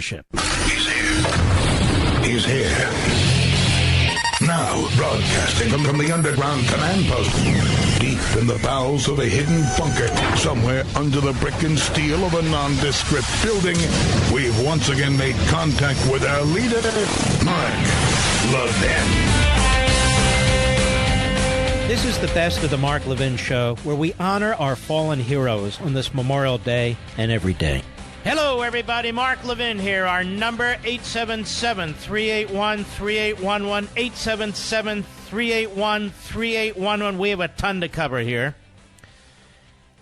He's here. He's here. Now, broadcasting from the underground command post, deep in the bowels of a hidden bunker, somewhere under the brick and steel of a nondescript building, we've once again made contact with our leader, Mark Levin. This is the best of the Mark Levin Show, where we honor our fallen heroes on this Memorial Day and every day. Hello, everybody. Mark Levin here. Our number, 877-381-3811, 877-381-3811. We have a ton to cover here.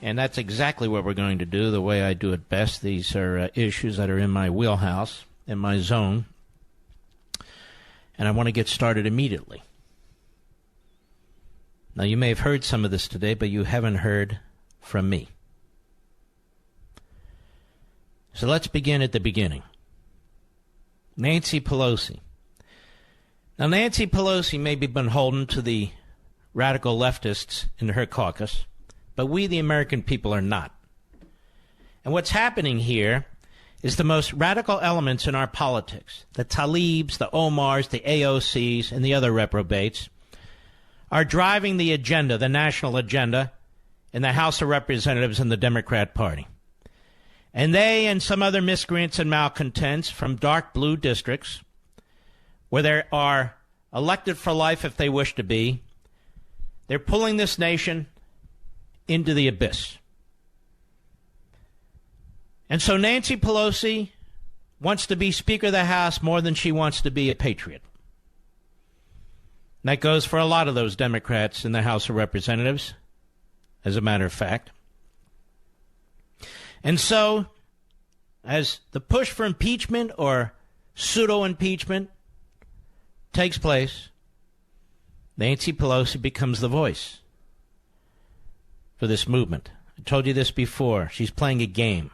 And that's exactly what we're going to do, the way I do it best. These are issues that are in my wheelhouse, in my zone. And I want to get started immediately. Now, you may have heard some of this today, but you haven't heard from me. So let's begin at the beginning. Nancy Pelosi. Now, Nancy Pelosi may be beholden to the radical leftists in her caucus, but we, the American people, are not. And what's happening here is the most radical elements in our politics, the Tlaibs, the Omars, the AOCs, and the other reprobates, are driving the agenda, the national agenda, in the House of Representatives and the Democrat Party. And they and some other miscreants and malcontents from dark blue districts, where they are elected for life if they wish to be, they're pulling this nation into the abyss. And so Nancy Pelosi wants to be Speaker of the House more than she wants to be a patriot. That goes for a lot of those Democrats in the House of Representatives, as a matter of fact. And so, as the push for impeachment or pseudo-impeachment takes place, Nancy Pelosi becomes the voice for this movement. I told you this before. She's playing a game.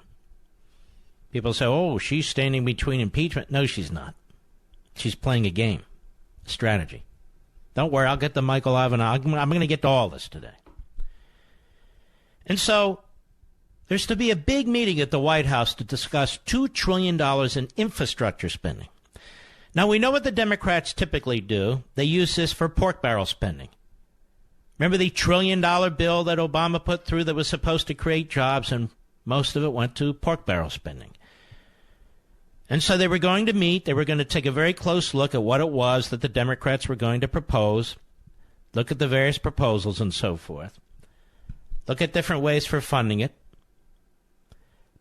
People say, oh, she's standing between impeachment. No, she's not. She's playing a game, a strategy. Don't worry, I'll get to Michael Ivanov. I'm going to get to all this today. And so, there's to be a big meeting at the White House to discuss $2 trillion in infrastructure spending. Now, we know what the Democrats typically do. They use this for pork barrel spending. Remember the $1 trillion bill that Obama put through that was supposed to create jobs, and most of it went to pork barrel spending. And so they were going to meet. They were going to take a very close look at what it was that the Democrats were going to propose, look at the various proposals and so forth, look at different ways for funding it.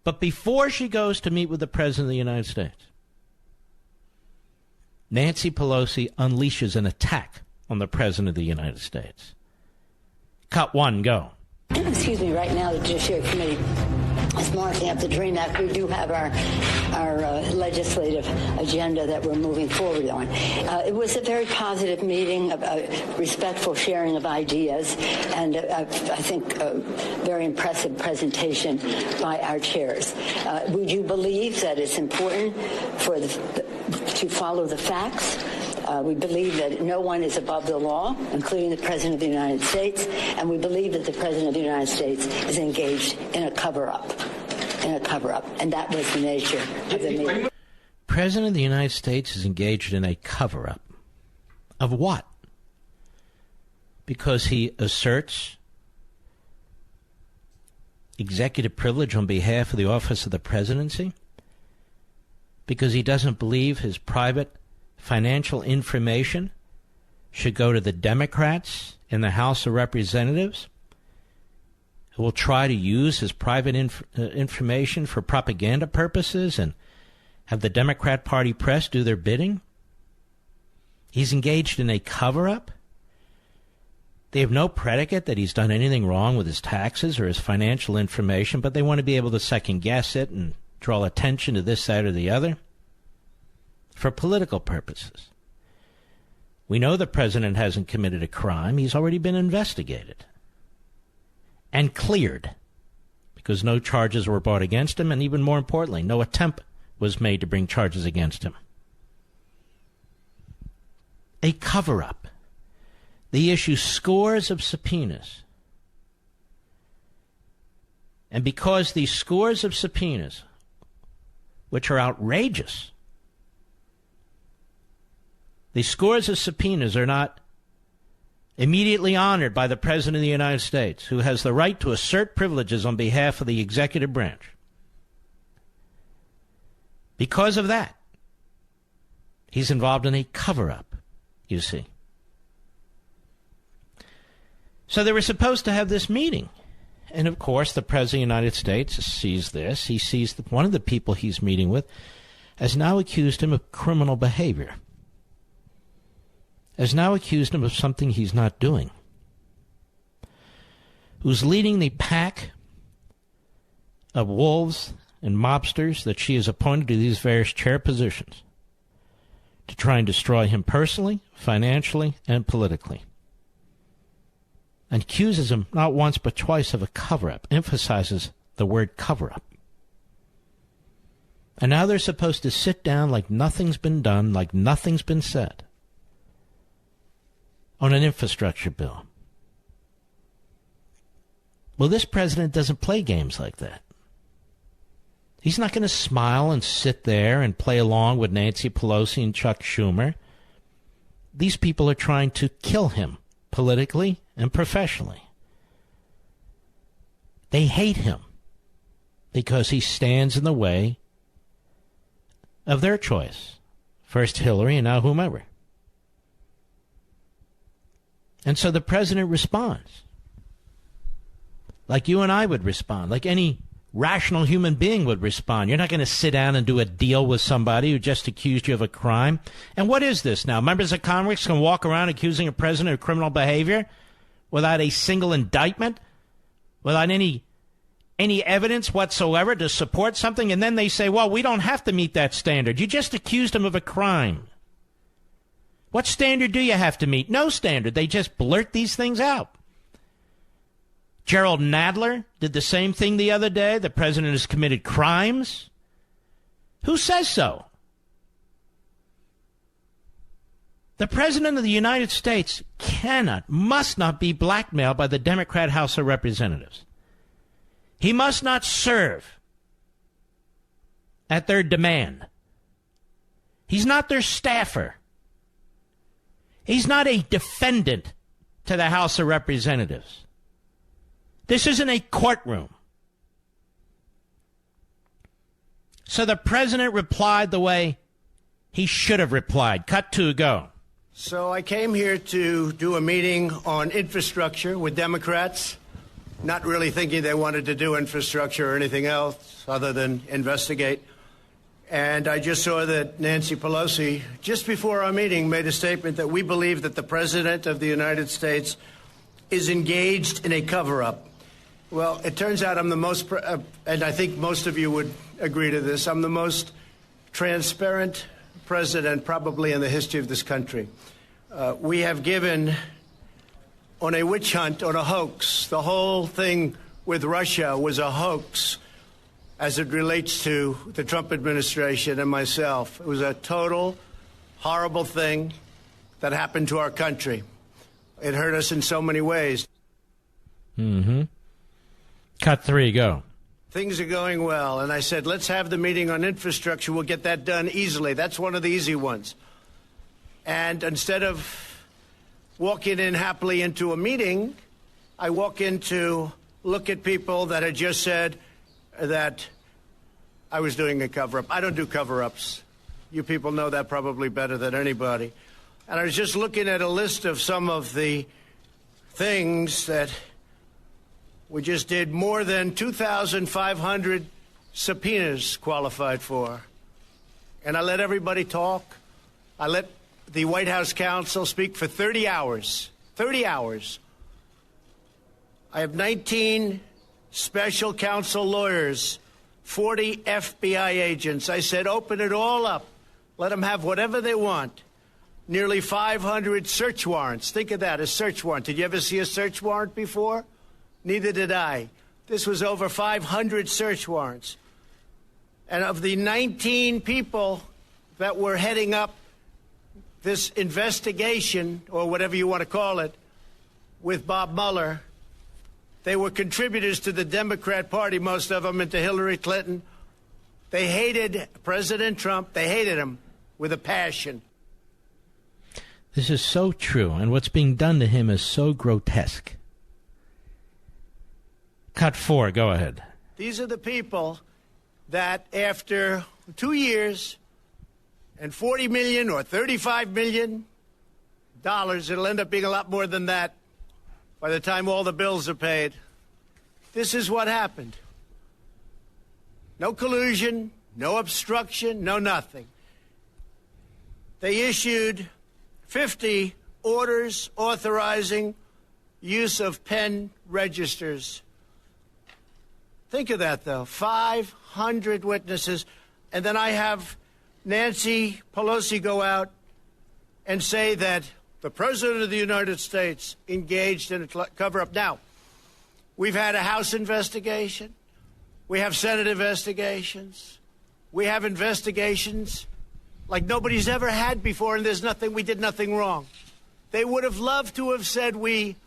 But before she goes to meet with the President of the United States, Nancy Pelosi unleashes an attack on the President of the United States. Cut one, go. Excuse me, right now the Judiciary Committee is marking up the DREAM Act. We do have our legislative agenda that we're moving forward on. It was a very positive meeting, a respectful sharing of ideas, and I think a very impressive presentation by our chairs. We do believe that it's important for to follow the facts. We believe that no one is above the law, including the President of the United States, and we believe that the President of the United States is engaged in a cover-up, and that was the nature of the meeting. President of the United States is engaged in a cover-up. Of what? Because he asserts executive privilege on behalf of the office of the presidency? Because he doesn't believe his private financial information should go to the Democrats in the House of Representatives, who will try to use his private information for propaganda purposes and have the Democrat Party press do their bidding? He's engaged in a cover-up? They have no predicate that he's done anything wrong with his taxes or his financial information, but they want to be able to second-guess it and draw attention to this side or the other for political purposes. We know the president hasn't committed a crime. He's already been investigated and cleared because no charges were brought against him, and even more importantly, no attempt was made to bring charges against him. A cover-up. They issue scores of subpoenas. And because these scores of subpoenas which are outrageous. These scores of subpoenas are not immediately honored by the President of the United States, who has the right to assert privileges on behalf of the executive branch. Because of that, he's involved in a cover-up, you see. So they were supposed to have this meeting. And, of course, the President of the United States sees this. He sees that one of the people he's meeting with has now accused him of criminal behavior, has now accused him of something he's not doing, who's leading the pack of wolves and mobsters that she has appointed to these various chair positions to try and destroy him personally, financially, and politically. And accuses him not once but twice of a cover-up, emphasizes the word cover-up. And now they're supposed to sit down like nothing's been done, like nothing's been said, on an infrastructure bill. Well, this president doesn't play games like that. He's not going to smile and sit there and play along with Nancy Pelosi and Chuck Schumer. These people are trying to kill him politically and professionally. They hate him because he stands in the way of their choice. First Hillary and now whomever. And so the president responds like you and I would respond, like any rational human being would respond. You're not going to sit down and do a deal with somebody who just accused you of a crime. And what is this now? Members of Congress can walk around accusing a president of criminal behavior without a single indictment, without any evidence whatsoever to support something, and then they say, well, we don't have to meet that standard. You just accused him of a crime. What standard do you have to meet? No standard. They just blurt these things out. Gerald Nadler did the same thing the other day. The president has committed crimes. Who says so? The president of the United States must not be blackmailed by the Democrat House of Representatives. He must not serve at their demand. He's not their staffer. He's not a defendant to the House of Representatives. This isn't a courtroom. So the president replied the way he should have replied. Cut 2, go. So I came here to do a meeting on infrastructure with Democrats, not really thinking they wanted to do infrastructure or anything else other than investigate. And I just saw that Nancy Pelosi, just before our meeting, made a statement that we believe that the President of the United States is engaged in a cover-up. Well, it turns out I'm the most, and I think most of you would agree to this, I'm the most transparent president probably in the history of this country. We have given on a witch hunt, on a hoax. The whole thing with Russia was a hoax as it relates to the Trump administration and myself. It was a total horrible thing that happened to our country. It hurt us in so many ways. Mm-hmm. Cut 3, go. Things are going well. And I said, let's have the meeting on infrastructure. We'll get that done easily. That's one of the easy ones. And instead of walking in happily into a meeting, I walk in to look at people that had just said that I was doing a cover-up. I don't do cover-ups. You people know that probably better than anybody. And I was just looking at a list of some of the things that we just did. More than 2,500 subpoenas qualified for. And I let everybody talk. I let the White House counsel speak for 30 hours. 30 hours. I have 19 special counsel lawyers, 40 FBI agents. I said, open it all up. Let them have whatever they want. Nearly 500 search warrants. Think of that, a search warrant. Did you ever see a search warrant before? Neither did I. This was over 500 search warrants. And of the 19 people that were heading up this investigation, or whatever you want to call it, with Bob Mueller, they were contributors to the Democrat Party, most of them, and to Hillary Clinton. They hated President Trump. They hated him with a passion. This is so true, and what's being done to him is so grotesque. Cut 4, go ahead. These are the people that after 2 years and $40 million or $35 million, it'll end up being a lot more than that by the time all the bills are paid. This is what happened. No collusion, no obstruction, no nothing. They issued 50 orders authorizing use of pen registers. Think of that, though. 500 witnesses. And then I have Nancy Pelosi go out and say that the President of the United States engaged in a cover-up. Now, we've had a House investigation. We have Senate investigations. We have investigations like nobody's ever had before, and we did nothing wrong. They would have loved to have said we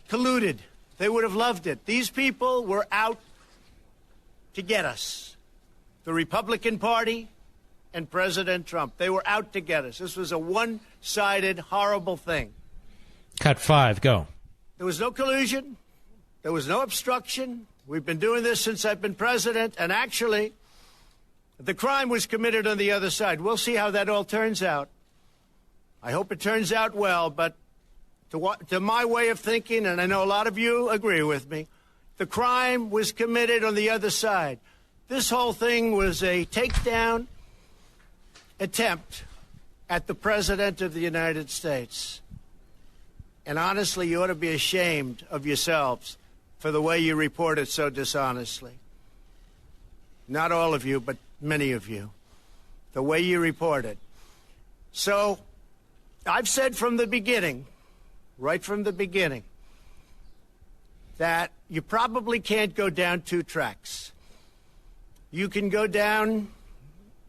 colluded. They would have loved it. These people were out to get us. The Republican Party and President Trump. They were out to get us. This was a one-sided, horrible thing. Cut 5, go. There was no collusion. There was no obstruction. We've been doing this since I've been president, and actually, the crime was committed on the other side. We'll see how that all turns out. I hope it turns out well, but to my way of thinking, and I know a lot of you agree with me, the crime was committed on the other side. This whole thing was a takedown attempt at the President of the United States. And honestly, you ought to be ashamed of yourselves for the way you reported so dishonestly. Not all of you, but many of you. The way you reported. So, I've said from the beginning, right from the beginning, that you probably can't go down 2 tracks. You can go down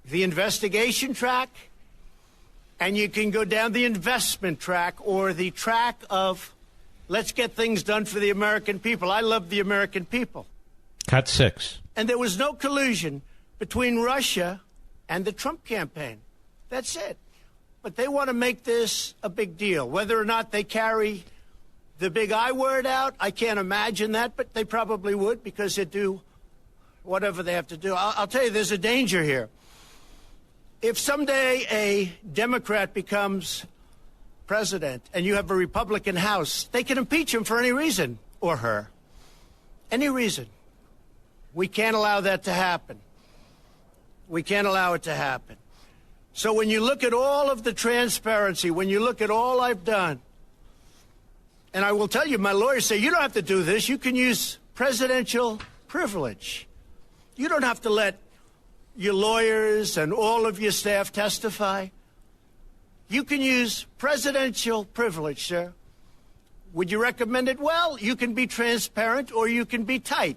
the investigation track, and you can go down the investment track, or the track of let's get things done for the American people. I love the American people. Cut 6. And there was no collusion between Russia and the Trump campaign. That's it. But they want to make this a big deal. Whether or not they carry the big I word out, I can't imagine that, but they probably would, because they do whatever they have to do. I'll tell you, there's a danger here. If someday a Democrat becomes president and you have a Republican House, they can impeach him for any reason, or her. Any reason. We can't allow that to happen. We can't allow it to happen. So when you look at all of the transparency, when you look at all I've done, and I will tell you, my lawyers say, you don't have to do this. You can use presidential privilege. You don't have to let your lawyers and all of your staff testify. You can use presidential privilege, sir. Would you recommend it? Well, you can be transparent or you can be tight.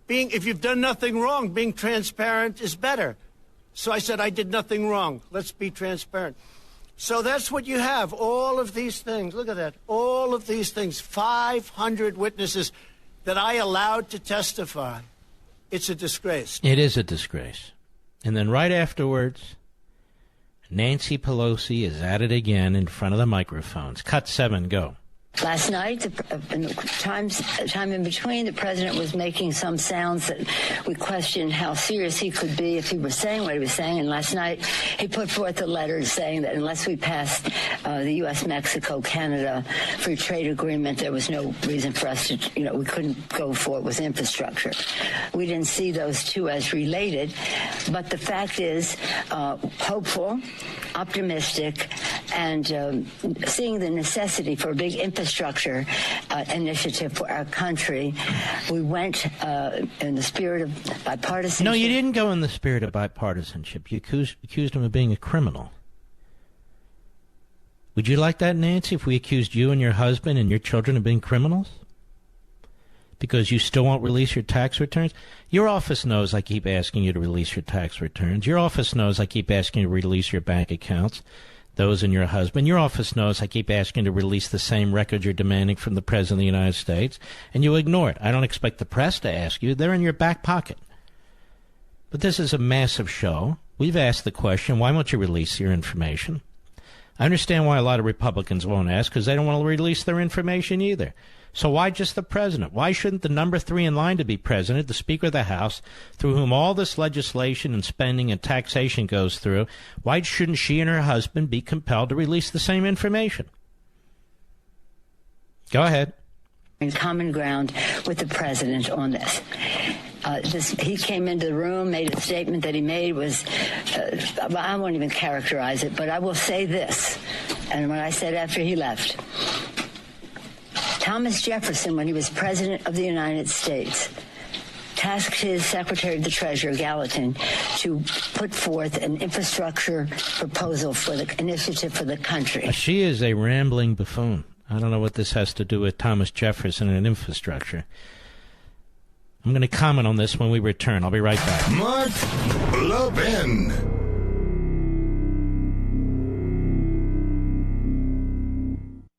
If you've done nothing wrong, being transparent is better. So I said, I did nothing wrong. Let's be transparent. So that's what you have, all of these things. Look at that. All of these things, 500 witnesses that I allowed to testify. It's a disgrace. It is a disgrace. And then right afterwards, Nancy Pelosi is at it again in front of the microphones. Cut 7, go. Last night, time in between, the president was making some sounds that we questioned how serious he could be if he was saying what he was saying. And last night, he put forth a letter saying that unless we passed the U.S., Mexico, Canada free trade agreement, there was no reason for us to, we couldn't go forward with infrastructure. We didn't see those two as related. But the fact is, hopeful, optimistic, and seeing the necessity for a big infrastructure initiative for our country. We went in the spirit of bipartisanship. No, you didn't go in the spirit of bipartisanship. You accused him of being a criminal. Would you like that, Nancy, if we accused you and your husband and your children of being criminals? Because you still won't release your tax returns? Your office knows I keep asking you to release your tax returns. Your office knows I keep asking you to release your bank accounts. Those and your husband. Your office knows I keep asking to release the same records you're demanding from the President of the United States, and you ignore it. I don't expect the press to ask you. They're in your back pocket. But this is a massive show. We've asked the question, why won't you release your information? I understand why a lot of Republicans won't ask, because they don't want to release their information either. So why just the president? Why shouldn't the number 3 in line to be president, the Speaker of the House, through whom all this legislation and spending and taxation goes through, why shouldn't she and her husband be compelled to release the same information? Go ahead. In common ground with the president on this. He came into the room, made a statement that he made was, I won't even characterize it, but I will say this, and what I said after he left. Thomas Jefferson, when he was president of the United States, tasked his Secretary of the Treasury, Gallatin, to put forth an infrastructure proposal for the initiative for the country. She is a rambling buffoon. I don't know what this has to do with Thomas Jefferson and infrastructure. I'm going to comment on this when we return. I'll be right back. Mark Levin.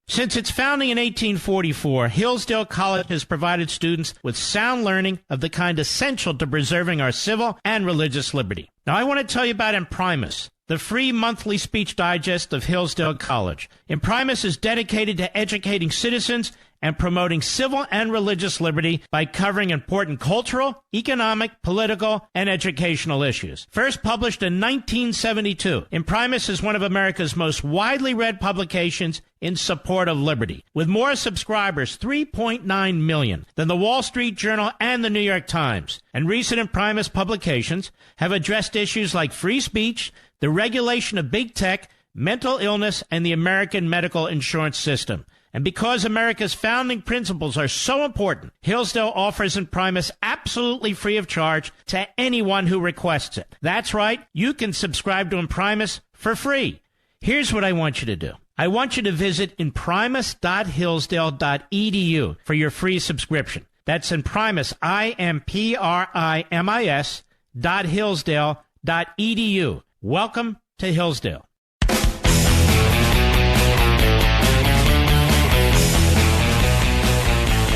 Since its founding in 1844, Hillsdale College has provided students with sound learning of the kind essential to preserving our civil and religious liberty. Now, I want to tell you about Imprimis, the free monthly speech digest of Hillsdale College. Imprimis is dedicated to educating citizens and promoting civil and religious liberty by covering important cultural, economic, political, and educational issues. First published in 1972, Imprimis is one of America's most widely read publications in support of liberty, with more subscribers, 3.9 million, than the Wall Street Journal and the New York Times. And recent Imprimis publications have addressed issues like free speech, the regulation of big tech, mental illness, and the American medical insurance system. And because America's founding principles are so important, Hillsdale offers Imprimis absolutely free of charge to anyone who requests it. That's right, you can subscribe to Imprimis for free. Here's what I want you to do. I want you to visit imprimis.hillsdale.edu for your free subscription. That's Imprimis, IMPRIMIS.hillsdale.edu. Welcome to Hillsdale.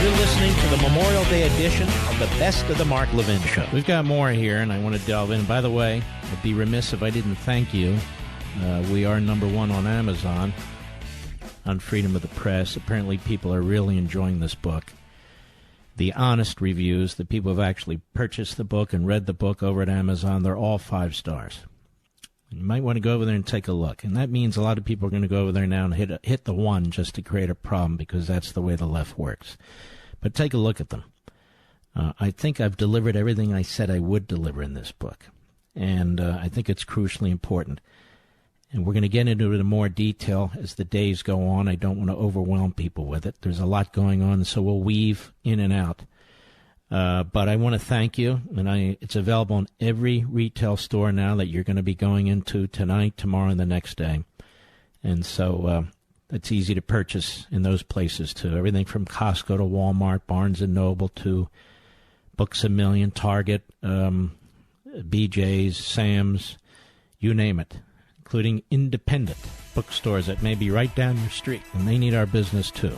You're listening to the Memorial Day edition of the Best of the Mark Levin Show. We've got more here, and I want to delve in. By the way, I'd be remiss if I didn't thank you. We are number 1 on Amazon on freedom of the press. Apparently, people are really enjoying this book. The honest reviews, the people who have actually purchased the book and read the book over at Amazon, they're all 5 stars. You might want to go over there and take a look. And that means a lot of people are going to go over there now and hit the 1 just to create a problem, because that's the way the left works. But take a look at them. I think I've delivered everything I said I would deliver in this book. And I think it's crucially important. And we're going to get into it in more detail as the days go on. I don't want to overwhelm people with it. There's a lot going on, so we'll weave in and out. But I want to thank you, and it's available in every retail store now that you're going to be going into tonight, tomorrow, and the next day. And so it's easy to purchase in those places, too. Everything from Costco to Walmart, Barnes & Noble to Books A Million, Target, BJ's, Sam's, you name it, including independent bookstores that may be right down your street, and they need our business, too.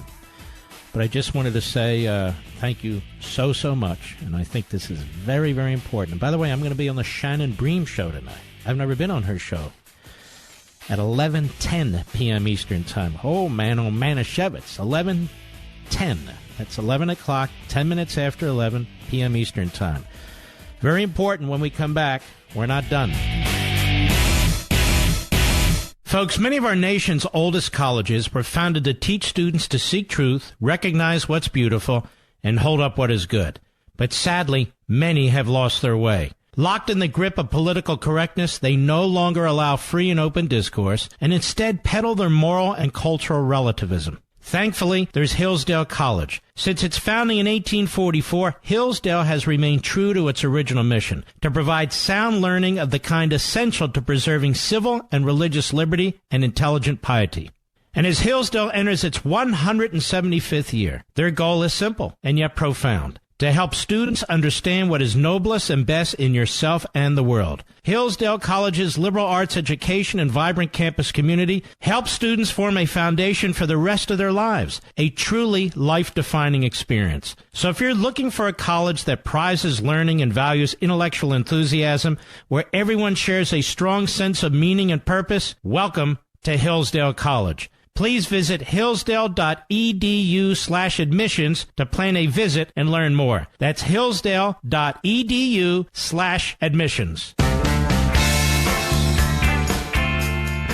But I just wanted to say thank you so much, and I think this is very, very important. And by the way, I'm going to be on the Shannon Bream show tonight. I've never been on her show. At 11:10 p.m. Eastern Time. Oh, Manischewitz, 11:10. That's 11 o'clock, 10 minutes after 11 p.m. Eastern Time. Very important when we come back. We're not done. Folks, many of our nation's oldest colleges were founded to teach students to seek truth, recognize what's beautiful, and hold up what is good. But sadly, many have lost their way. Locked in the grip of political correctness, they no longer allow free and open discourse, and instead peddle their moral and cultural relativism. Thankfully, there's Hillsdale College. Since its founding in 1844, Hillsdale has remained true to its original mission, to provide sound learning of the kind essential to preserving civil and religious liberty and intelligent piety. And as Hillsdale enters its 175th year, their goal is simple and yet profound: to help students understand what is noblest and best in yourself and the world. Hillsdale College's liberal arts education and vibrant campus community help students form a foundation for the rest of their lives, a truly life-defining experience. So if you're looking for a college that prizes learning and values intellectual enthusiasm, where everyone shares a strong sense of meaning and purpose, welcome to Hillsdale College. Please visit hillsdale.edu/admissions to plan a visit and learn more. That's hillsdale.edu/admissions.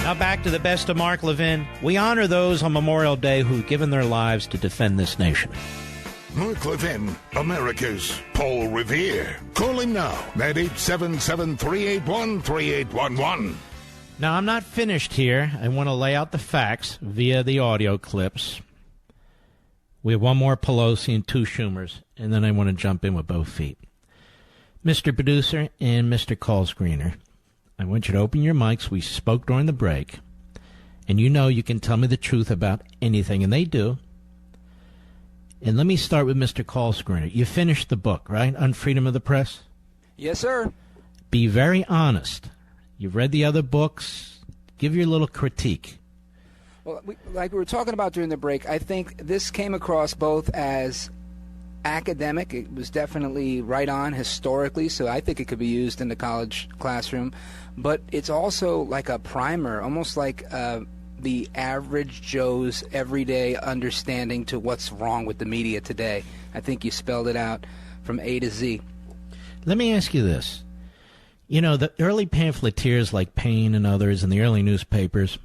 Now back to the best of Mark Levin. We honor those on Memorial Day who've given their lives to defend this nation. Mark Levin, America's Paul Revere. Call him now at 877-381-3811. Now, I'm not finished here. I want to lay out the facts via the audio clips. We have one more Pelosi and two Schumers, and then I want to jump in with both feet. Mr. Producer and Mr. Call Screener, I want you to open your mics. We spoke during the break, and you know you can tell me the truth about anything, and they do. And let me start with Mr. Call Screener. You finished the book, right, on freedom of the press? Yes, sir. Be very honest. You've read the other books. Give your little critique. Well, like we were talking about during the break, I think this came across both as academic. It was definitely right on historically, so I think it could be used in the college classroom. But it's also like a primer, almost like the average Joe's everyday understanding to what's wrong with the media today. I think you spelled it out from A to Z. Let me ask you this. You know, the early pamphleteers like Payne and others in the early newspapers,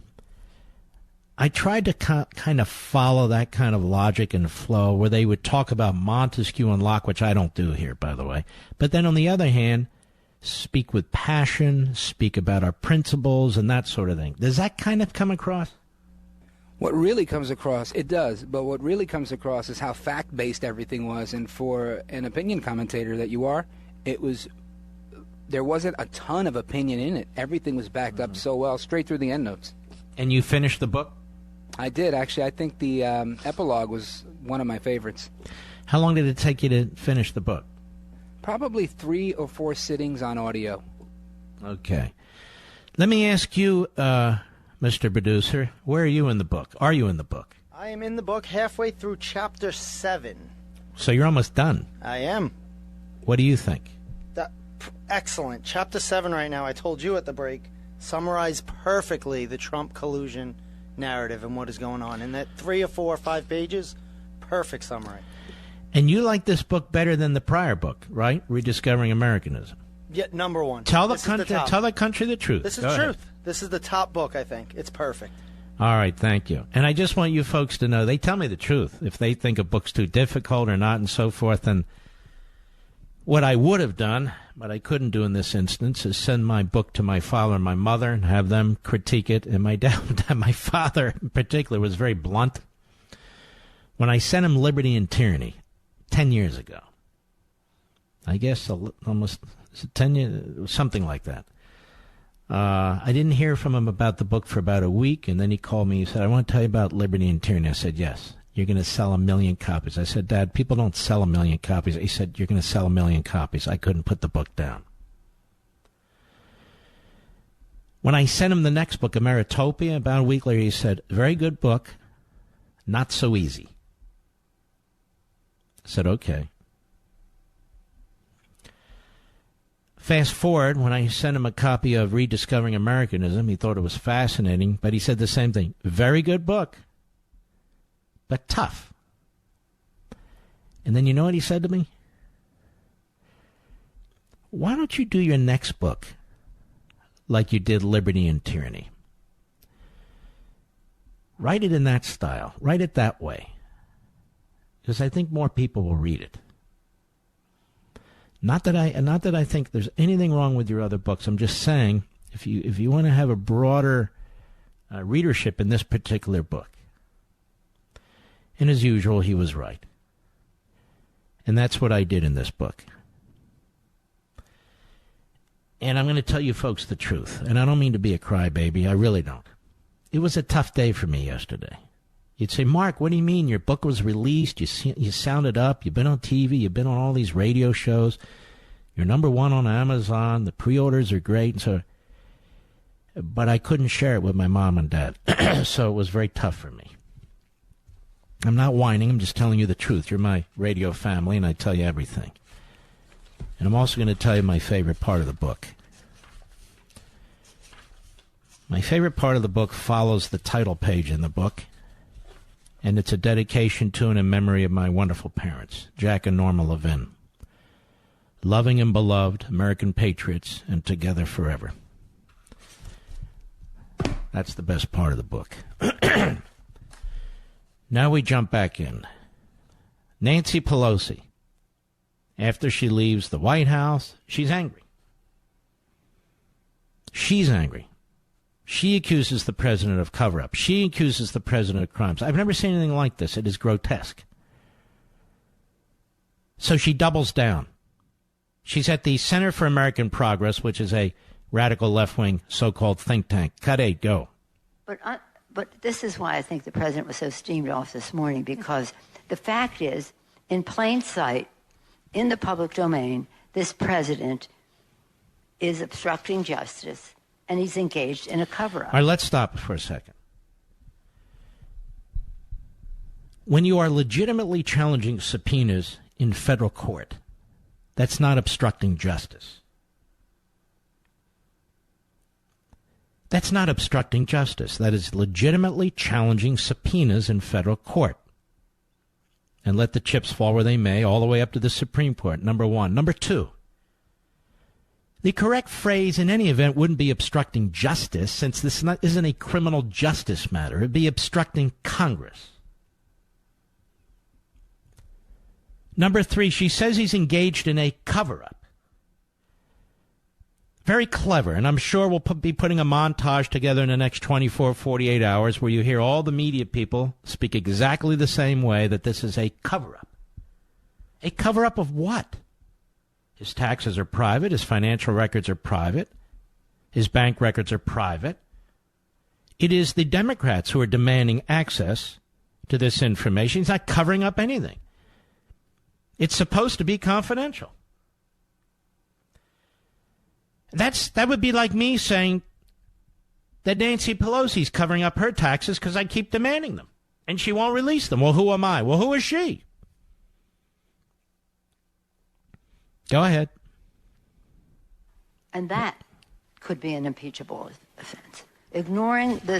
I tried to kind of follow that kind of logic and flow where they would talk about Montesquieu and Locke, which I don't do here, by the way. But then on the other hand, speak with passion, speak about our principles and that sort of thing. Does that kind of come across? What really comes across, it does, but what really comes across is how fact-based everything was. And for an opinion commentator that you are, there wasn't a ton of opinion in it. Everything was backed up so well, straight through the endnotes. And you finished the book? I did, actually. I think the epilogue was one of my favorites. How long did it take you to finish the book? Probably 3 or 4 sittings on audio. Okay. Let me ask you, Mr. Producer, where are you in the book? Are you in the book? I am in the book halfway through chapter 7. So you're almost done. I am. What do you think? Excellent. Chapter 7 right now, I told you at the break, summarized perfectly the Trump collusion narrative and what is going on. In that 3 or 4 or 5 pages, perfect summary. And you like this book better than the prior book, right? Rediscovering Americanism. Yeah, number one. Tell the country the truth. This is truth. This is the top book, I think. It's perfect. All right, thank you. And I just want you folks to know, they tell me the truth. If they think a book's too difficult or not and so forth, then what I would have done, but I couldn't do in this instance, is send my book to my father and my mother and have them critique it. And my dad, my father in particular, was very blunt. When I sent him Liberty and Tyranny 10 years ago, I guess almost 10 years, something like that, I didn't hear from him about the book for about a week, and then he called me. He said, I want to tell you about Liberty and Tyranny. I said, yes. You're going to sell 1 million copies. I said, Dad, people don't sell 1 million copies. He said, you're going to sell 1 million copies. I couldn't put the book down. When I sent him the next book, Ameritopia, about a week later, he said, very good book, not so easy. I said, okay. Fast forward, when I sent him a copy of Rediscovering Americanism, he thought it was fascinating, but he said the same thing. Very good book, but tough. And then you know what he said to me? Why don't you do your next book like you did Liberty and Tyranny? Write it in that style. Write it that way. Because I think more people will read it. Not that I think there's anything wrong with your other books. I'm just saying, if you want to have a broader readership in this particular book. And as usual, he was right. And that's what I did in this book. And I'm going to tell you folks the truth. And I don't mean to be a crybaby. I really don't. It was a tough day for me yesterday. You'd say, Mark, what do you mean? Your book was released. You sounded up. You've been on TV. You've been on all these radio shows. You're number one on Amazon. The pre-orders are great. And so, but I couldn't share it with my mom and dad. So it was very tough for me. I'm not whining. I'm just telling you the truth. You're my radio family, and I tell you everything. And I'm also going to tell you my favorite part of the book. My favorite part of the book follows the title page in the book, and it's a dedication to and in memory of my wonderful parents, Jack and Norma Levin. Loving and beloved American patriots, and together forever. That's the best part of the book. Now we jump back in. Nancy Pelosi, after she leaves the White House, she's angry. She's angry. She accuses the president of cover-up. She accuses the president of crimes. I've never seen anything like this. It is grotesque. So she doubles down. She's at the Center for American Progress, which is a radical left-wing so-called think tank. Cut 8, go. But this is why I think the president was so steamed off this morning, because the fact is, in plain sight, in the public domain, this president is obstructing justice, and he's engaged in a cover-up. All right, let's stop for a second. When you are legitimately challenging subpoenas in federal court, that's not obstructing justice. That's not obstructing justice. That is legitimately challenging subpoenas in federal court. And let the chips fall where they may, all the way up to the Supreme Court, number one. Number two, the correct phrase in any event wouldn't be obstructing justice, since this isn't a criminal justice matter. It would be obstructing Congress. Number three, she says he's engaged in a cover-up. Very clever, and I'm sure we'll be putting a montage together in the next 24, 48 hours where you hear all the media people speak exactly the same way, that this is a cover-up. A cover-up of what? His taxes are private, his financial records are private, his bank records are private. It is the Democrats who are demanding access to this information. He's not covering up anything. It's supposed to be confidential. That would be like me saying that Nancy Pelosi's covering up her taxes because I keep demanding them, and she won't release them. Well, who am I? Well, who is she? Go ahead. And that could be an impeachable offense. Ignoring the...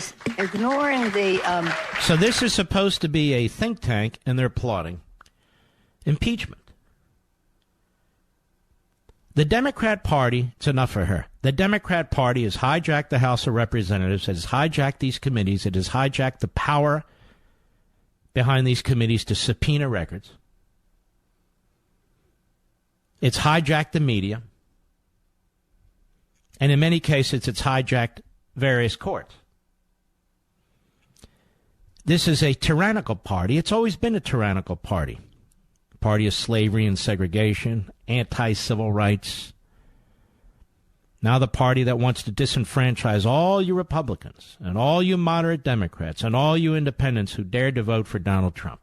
So this is supposed to be a think tank, and they're plotting impeachment. The Democrat Party, it's enough for her. The Democrat Party has hijacked the House of Representatives, it has hijacked these committees, it has hijacked the power behind these committees to subpoena records. It's hijacked the media. And in many cases, it's hijacked various courts. This is a tyrannical party. It's always been a tyrannical party. Party of slavery and segregation, anti-civil rights. Now the party that wants to disenfranchise all you Republicans and all you moderate Democrats and all you independents who dared to vote for Donald Trump.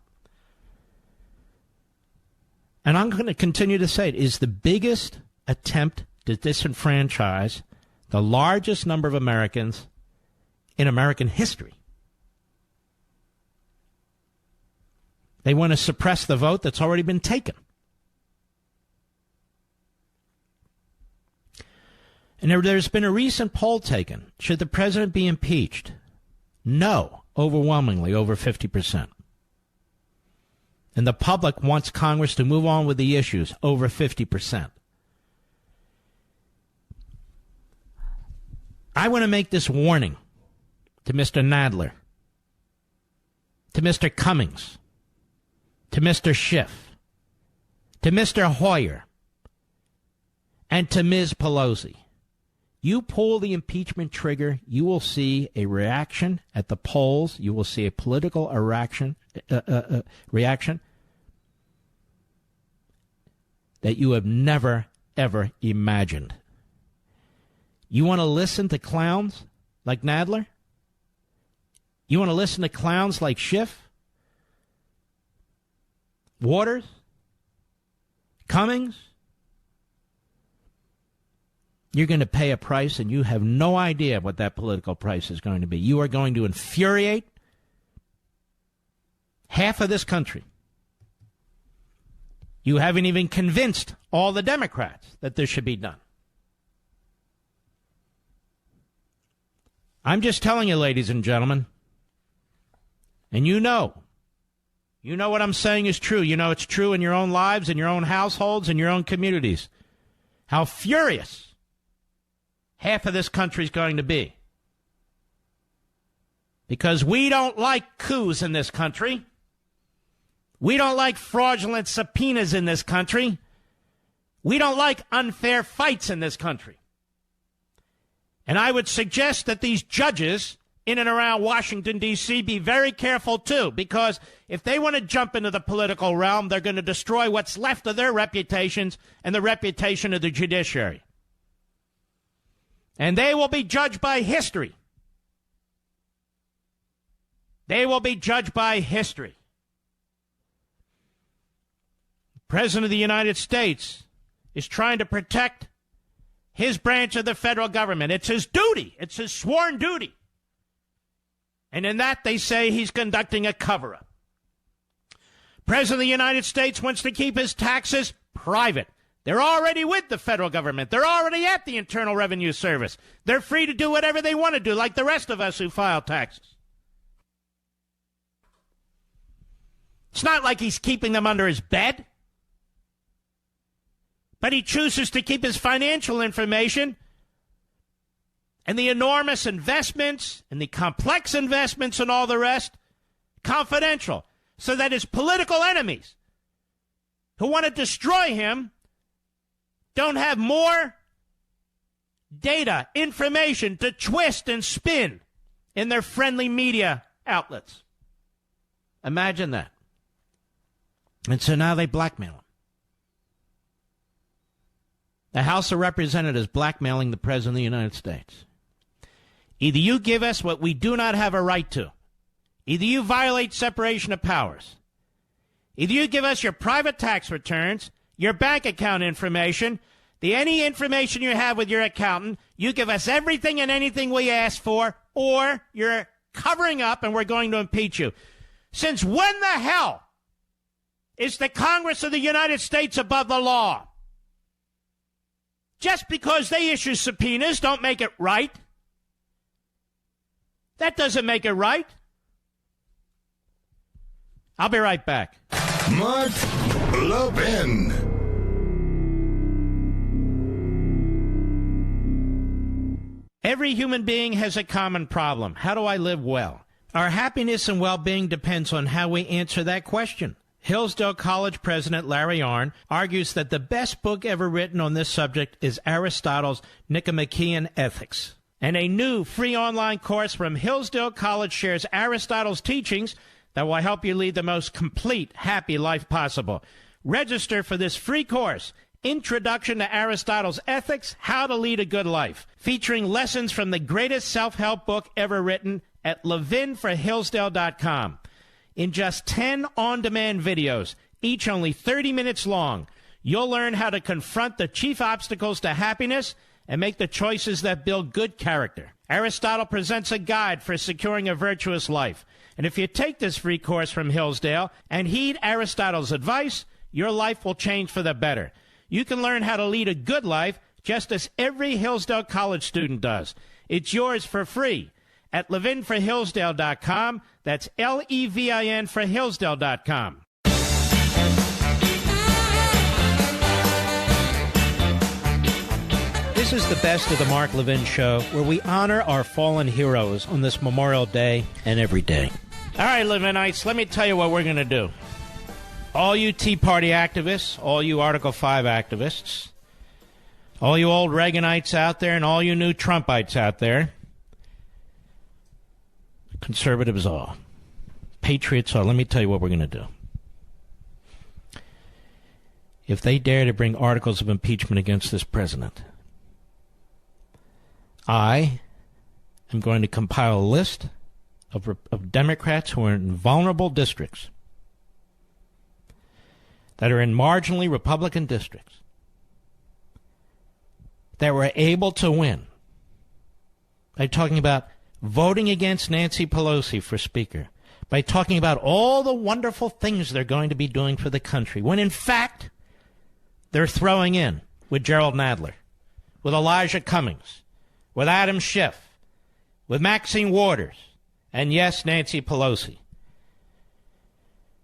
And I'm going to continue to say it is the biggest attempt to disenfranchise the largest number of Americans in American history. They want to suppress the vote that's already been taken. And there's been a recent poll taken. Should the president be impeached? No, overwhelmingly, over 50%. And the public wants Congress to move on with the issues, over 50%. I want to make this warning to Mr. Nadler, to Mr. Cummings, to Mr. Schiff, to Mr. Hoyer, and to Ms. Pelosi. You pull the impeachment trigger, you will see a reaction at the polls. You will see a political reaction that you have never, ever imagined. You want to listen to clowns like Nadler? You want to listen to clowns like Schiff, Waters, Cummings? You're going to pay a price, and you have no idea what that political price is going to be. You are going to infuriate half of this country. You haven't even convinced all the Democrats that this should be done. I'm just telling you, ladies and gentlemen, and you know what I'm saying is true. You know it's true in your own lives, in your own households, in your own communities. How furious half of this country is going to be. Because we don't like coups in this country. We don't like fraudulent subpoenas in this country. We don't like unfair fights in this country. And I would suggest that these judges in and around Washington, D.C. be very careful, too, because if they want to jump into the political realm, they're going to destroy what's left of their reputations and the reputation of the judiciary. And they will be judged by history. They will be judged by history. The President of the United States is trying to protect his branch of the federal government. It's his duty. It's his sworn duty. And in that, they say he's conducting a cover-up. President of the United States wants to keep his taxes private. They're already with the federal government. They're already at the Internal Revenue Service. They're free to do whatever they want to do, like the rest of us who file taxes. It's not like he's keeping them under his bed. But he chooses to keep his financial information and the enormous investments and the complex investments and all the rest confidential, so that his political enemies who want to destroy him don't have more data, information to twist and spin in their friendly media outlets. Imagine that. And so now they blackmail him. The House of Representatives blackmailing the President of the United States. Either you give us what we do not have a right to. Either you violate separation of powers. Either you give us your private tax returns, your bank account information, any information you have with your accountant, you give us everything and anything we ask for, or you're covering up and we're going to impeach you. Since when the hell is the Congress of the United States above the law? Just because they issue subpoenas don't make it right. That doesn't make it right. I'll be right back. Mark Levin. Every human being has a common problem. How do I live well? Our happiness and well-being depends on how we answer that question. Hillsdale College President Larry Arnn argues that the best book ever written on this subject is Aristotle's Nicomachean Ethics. And a new free online course from Hillsdale College shares Aristotle's teachings that will help you lead the most complete, happy life possible. Register for this free course, Introduction to Aristotle's Ethics, How to Lead a Good Life, featuring lessons from the greatest self-help book ever written at levinforhillsdale.com. In just 10 on-demand videos, each only 30 minutes long, you'll learn how to confront the chief obstacles to happiness and make the choices that build good character. Aristotle presents a guide for securing a virtuous life. And if you take this free course from Hillsdale and heed Aristotle's advice, your life will change for the better. You can learn how to lead a good life just as every Hillsdale College student does. It's yours for free at levinforhillsdale.com. That's Levin for Hillsdale.com. This is the best of the Mark Levin Show, where we honor our fallen heroes on this Memorial Day and every day. All right, Levinites, let me tell you what we're going to do. All you Tea Party activists, all you Article 5 activists, all you old Reaganites out there, and all you new Trumpites out there, conservatives all, patriots all, let me tell you what we're going to do. If they dare to bring articles of impeachment against this president, I am going to compile a list of Democrats who are in vulnerable districts, that are in marginally Republican districts, that were able to win by talking about voting against Nancy Pelosi for Speaker, by talking about all the wonderful things they're going to be doing for the country, when in fact they're throwing in with Gerald Nadler, with Elijah Cummings, with Adam Schiff, with Maxine Waters, and yes, Nancy Pelosi.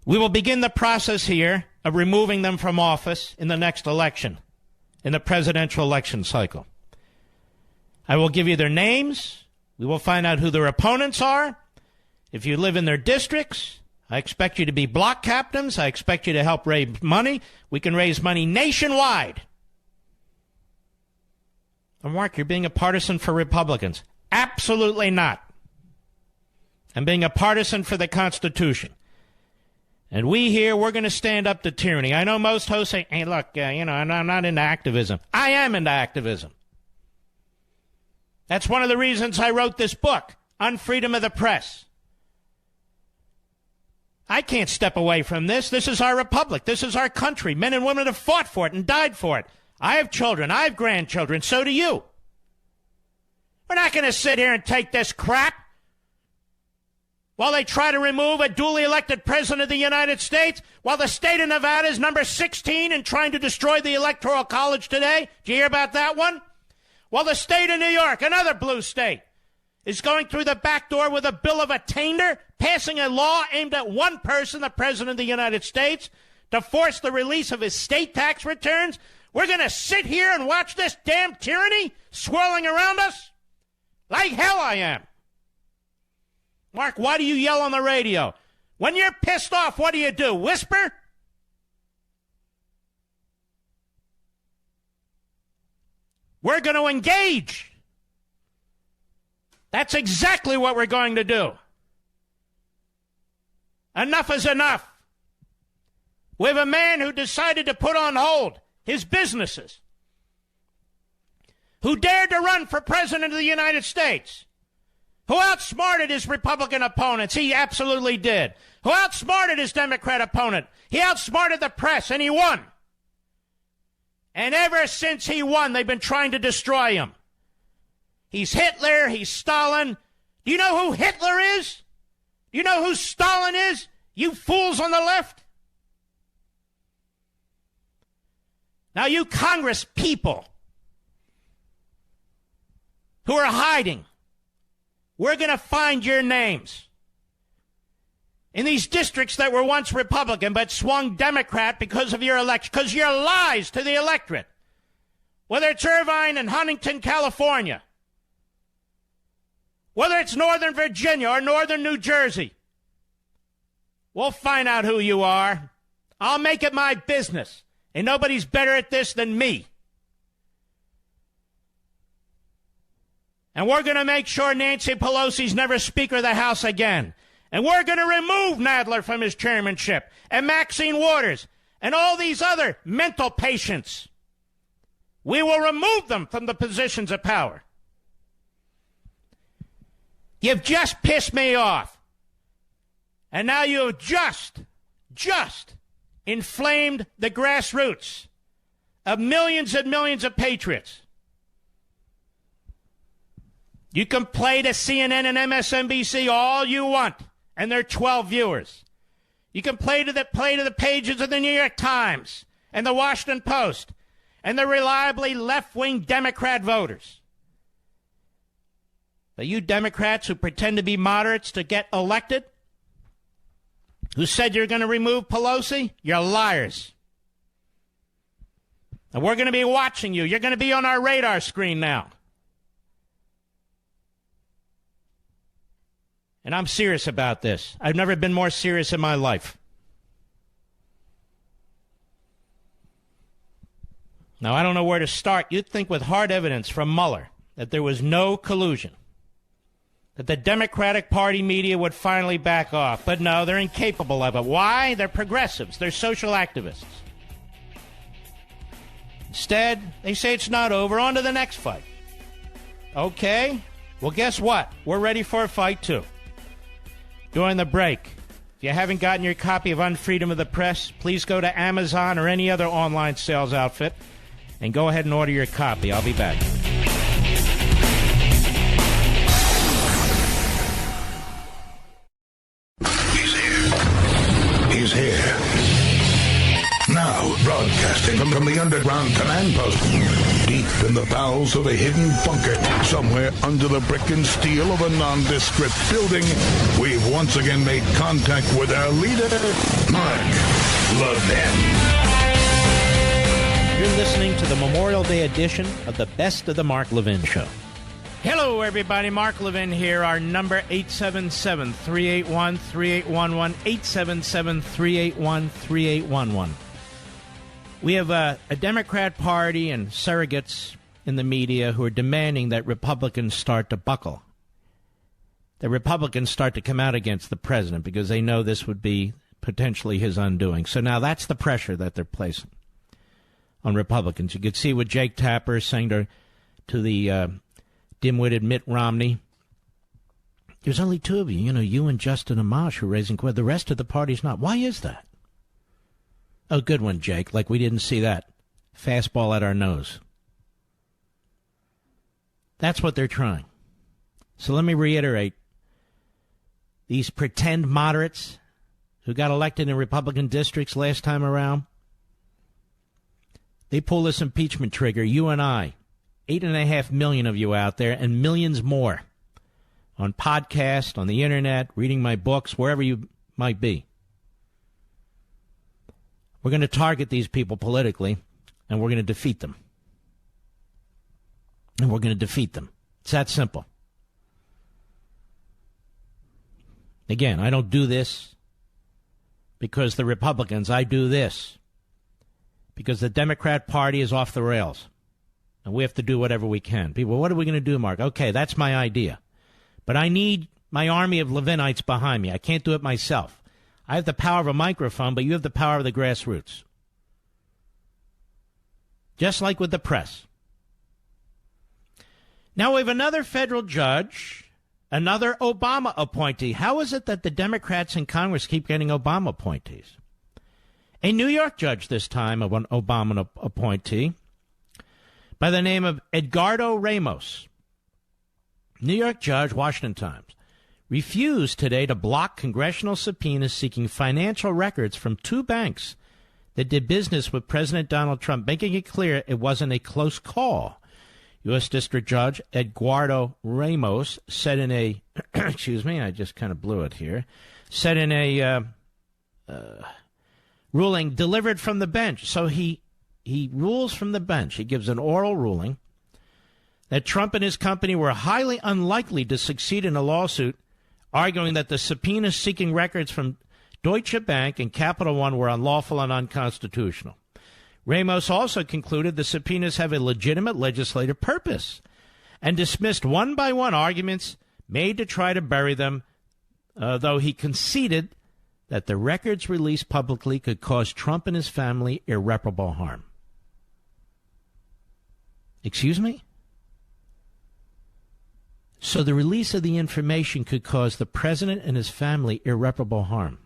We will begin the process here of removing them from office in the next election, in the presidential election cycle. I will give you their names. We will find out who their opponents are. If you live in their districts, I expect you to be block captains. I expect you to help raise money. We can raise money nationwide. And Mark, you're being a partisan for Republicans. Absolutely not. I'm being a partisan for the Constitution. And we here, we're going to stand up to tyranny. I know most hosts say, hey, look, I'm not into activism. I am into activism. That's one of the reasons I wrote this book on freedom of the press. I can't step away from this. This is our republic. This is our country. Men and women have fought for it and died for it. I have children. I have grandchildren. So do you. We're not going to sit here and take this crap while they try to remove a duly elected president of the United States, while the state of Nevada is number 16 in trying to destroy the Electoral College today. Did you hear about that one? While the state of New York, another blue state, is going through the back door with a bill of attainder, passing a law aimed at one person, the President of the United States, to force the release of his state tax returns. We're going to sit here and watch this damn tyranny swirling around us? Like hell I am. Mark, why do you yell on the radio? When you're pissed off, what do? Whisper? We're going to engage. That's exactly what we're going to do. Enough is enough. We have a man who decided to put on hold his businesses, who dared to run for president of the United States, who outsmarted his Republican opponents. He absolutely did. Who outsmarted his Democrat opponent. He outsmarted the press, and he won. And ever since he won, they've been trying to destroy him. He's Hitler. He's Stalin. Do you know who Hitler is? Do you know who Stalin is? You fools on the left. Now, you Congress people who are hiding, we're going to find your names in these districts that were once Republican but swung Democrat because of your election, because your lies to the electorate, whether it's Irvine and Huntington, California, whether it's Northern Virginia or Northern New Jersey. We'll find out who you are. I'll make it my business, and nobody's better at this than me. And we're going to make sure Nancy Pelosi's never Speaker of the House again. And we're going to remove Nadler from his chairmanship, and Maxine Waters, and all these other mental patients. We will remove them from the positions of power. You've just pissed me off. And now you have just inflamed the grassroots of millions and millions of patriots. You can play to CNN and MSNBC all you want, and their 12 viewers. You can play to the pages of the New York Times and the Washington Post and the reliably left-wing Democrat voters. But you Democrats who pretend to be moderates to get elected, who said you're going to remove Pelosi, you're liars. And we're going to be watching you. You're going to be on our radar screen now. And I'm serious about this. I've never been more serious in my life. Now, I don't know where to start. You'd think with hard evidence from Mueller that there was no collusion, that the Democratic Party media would finally back off. But no, they're incapable of it. Why? They're progressives. They're social activists. Instead, they say it's not over. On to the next fight. Okay. Well, guess what? We're ready for a fight, too. during the break. If you haven't gotten your copy of Unfreedom of the Press, please go to Amazon or any other online sales outfit and go ahead and order your copy. I'll be back. He's here. Now, broadcasting from the underground command post, deep in the bowels of a hidden bunker, somewhere under the brick and steel of a nondescript building, we've once again made contact with our leader, Mark Levin. You're listening to the Memorial Day edition of the Best of the Mark Levin Show. Hello, everybody. Mark Levin here. Our number, 877-381-3811, 877-381-3811. We have a Democrat Party and surrogates in the media who are demanding that Republicans start to buckle. That Republicans start to come out against the president because they know this would be potentially his undoing. So now that's the pressure that they're placing on Republicans. You could see what Jake Tapper is saying to the dim-witted Mitt Romney. There's only two of you, you and Justin Amash who are raising the rest of the party's not. Why is that? Oh, good one, Jake. Like we didn't see that. Fastball at our nose. That's what they're trying. So let me reiterate. These pretend moderates who got elected in Republican districts last time around, they pull this impeachment trigger, you and I, 8.5 million of you out there, and millions more on podcast, on the internet, reading my books, wherever you might be. We're going to target these people politically, and we're going to defeat them. And we're going to defeat them. It's that simple. Again, I don't do this because the Republicans. I do this because the Democrat Party is off the rails. And we have to do whatever we can. People, what are we going to do, Mark? Okay, that's my idea. But I need my army of Levinites behind me. I can't do it myself. I have the power of a microphone, but you have the power of the grassroots. Just like with the press. Now we have another federal judge, another Obama appointee. How is it that the Democrats in Congress keep getting Obama appointees? A New York judge this time of an Obama appointee by the name of Edgardo Ramos. New York judge, Washington Times, refused today to block congressional subpoenas seeking financial records from two banks that did business with President Donald Trump, making it clear it wasn't a close call. U.S. District Judge Edgardo Ramos said in a, excuse me, I just kind of blew it here, said in a ruling delivered from the bench. So he rules from the bench. He gives an oral ruling that Trump and his company were highly unlikely to succeed in a lawsuit, arguing that the subpoenas seeking records from Deutsche Bank and Capital One were unlawful and unconstitutional. Ramos also concluded the subpoenas have a legitimate legislative purpose and dismissed one by one arguments made to try to bury them, though he conceded that the records released publicly could cause Trump and his family irreparable harm. Excuse me? So the release of the information could cause the president and his family irreparable harm.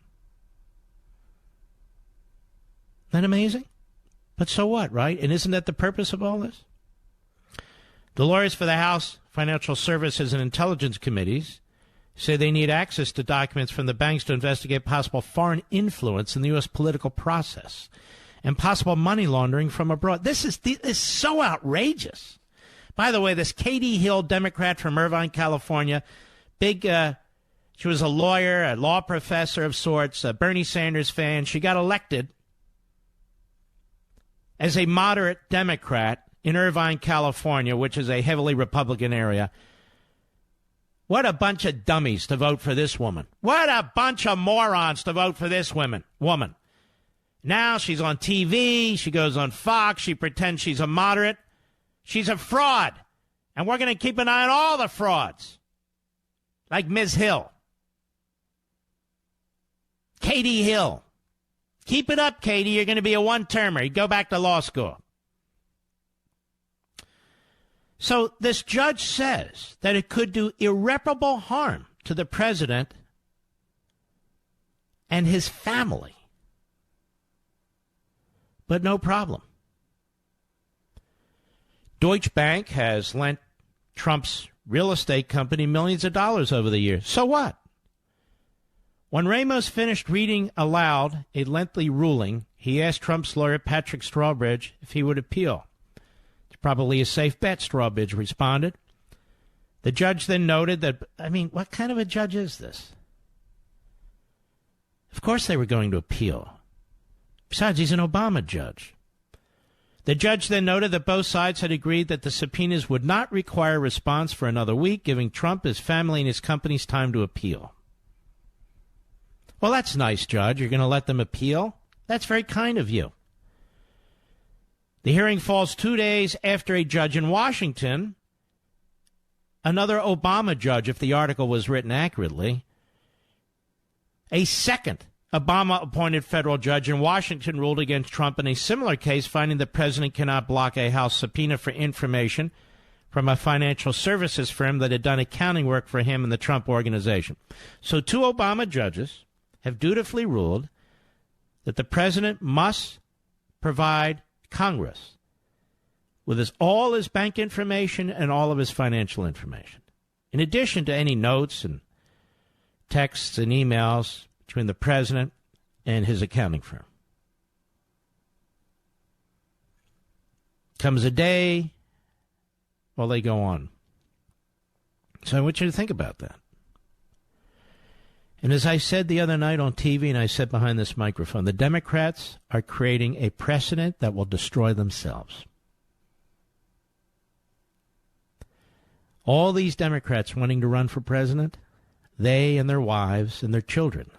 Isn't that amazing? But so what, right? And isn't that the purpose of all this? The lawyers for the House Financial Services and Intelligence Committees say they need access to documents from the banks to investigate possible foreign influence in the U.S. political process and possible money laundering from abroad. This is so outrageous. By the way, this Katie Hill, Democrat from Irvine, California, she was a lawyer, a law professor of sorts, a Bernie Sanders fan. She got elected as a moderate Democrat in Irvine, California, which is a heavily Republican area. What a bunch of dummies to vote for this woman. What a bunch of morons to vote for this woman. Now she's on TV. She goes on Fox. She pretends she's a moderate. She's a fraud. And we're going to keep an eye on all the frauds. Like Ms. Hill. Katie Hill. Keep it up, Katie. You're going to be a one-termer. You go back to law school. So this judge says that it could do irreparable harm to the president and his family. But no problem. Deutsche Bank has lent Trump's real estate company millions of dollars over the years. So what? When Ramos finished reading aloud a lengthy ruling, he asked Trump's lawyer, Patrick Strawbridge, if he would appeal. It's probably a safe bet, Strawbridge responded. The judge then noted that, what kind of a judge is this? Of course they were going to appeal. Besides, he's an Obama judge. The judge then noted that both sides had agreed that the subpoenas would not require response for another week, giving Trump, his family, and his companies time to appeal. Well, that's nice, Judge. You're going to let them appeal? That's very kind of you. The hearing falls 2 days after a judge in Washington, another Obama judge, if the article was written accurately, a second Obama-appointed federal judge in Washington ruled against Trump in a similar case, finding the president cannot block a House subpoena for information from a financial services firm that had done accounting work for him and the Trump organization. So 2 Obama judges have dutifully ruled that the president must provide Congress with all his bank information and all of his financial information, in addition to any notes and texts and emails between the president and his accounting firm. Comes a day, well, they go on. So I want you to think about that. And as I said the other night on TV, and I said behind this microphone, the Democrats are creating a precedent that will destroy themselves. All these Democrats wanting to run for president, they and their wives and their children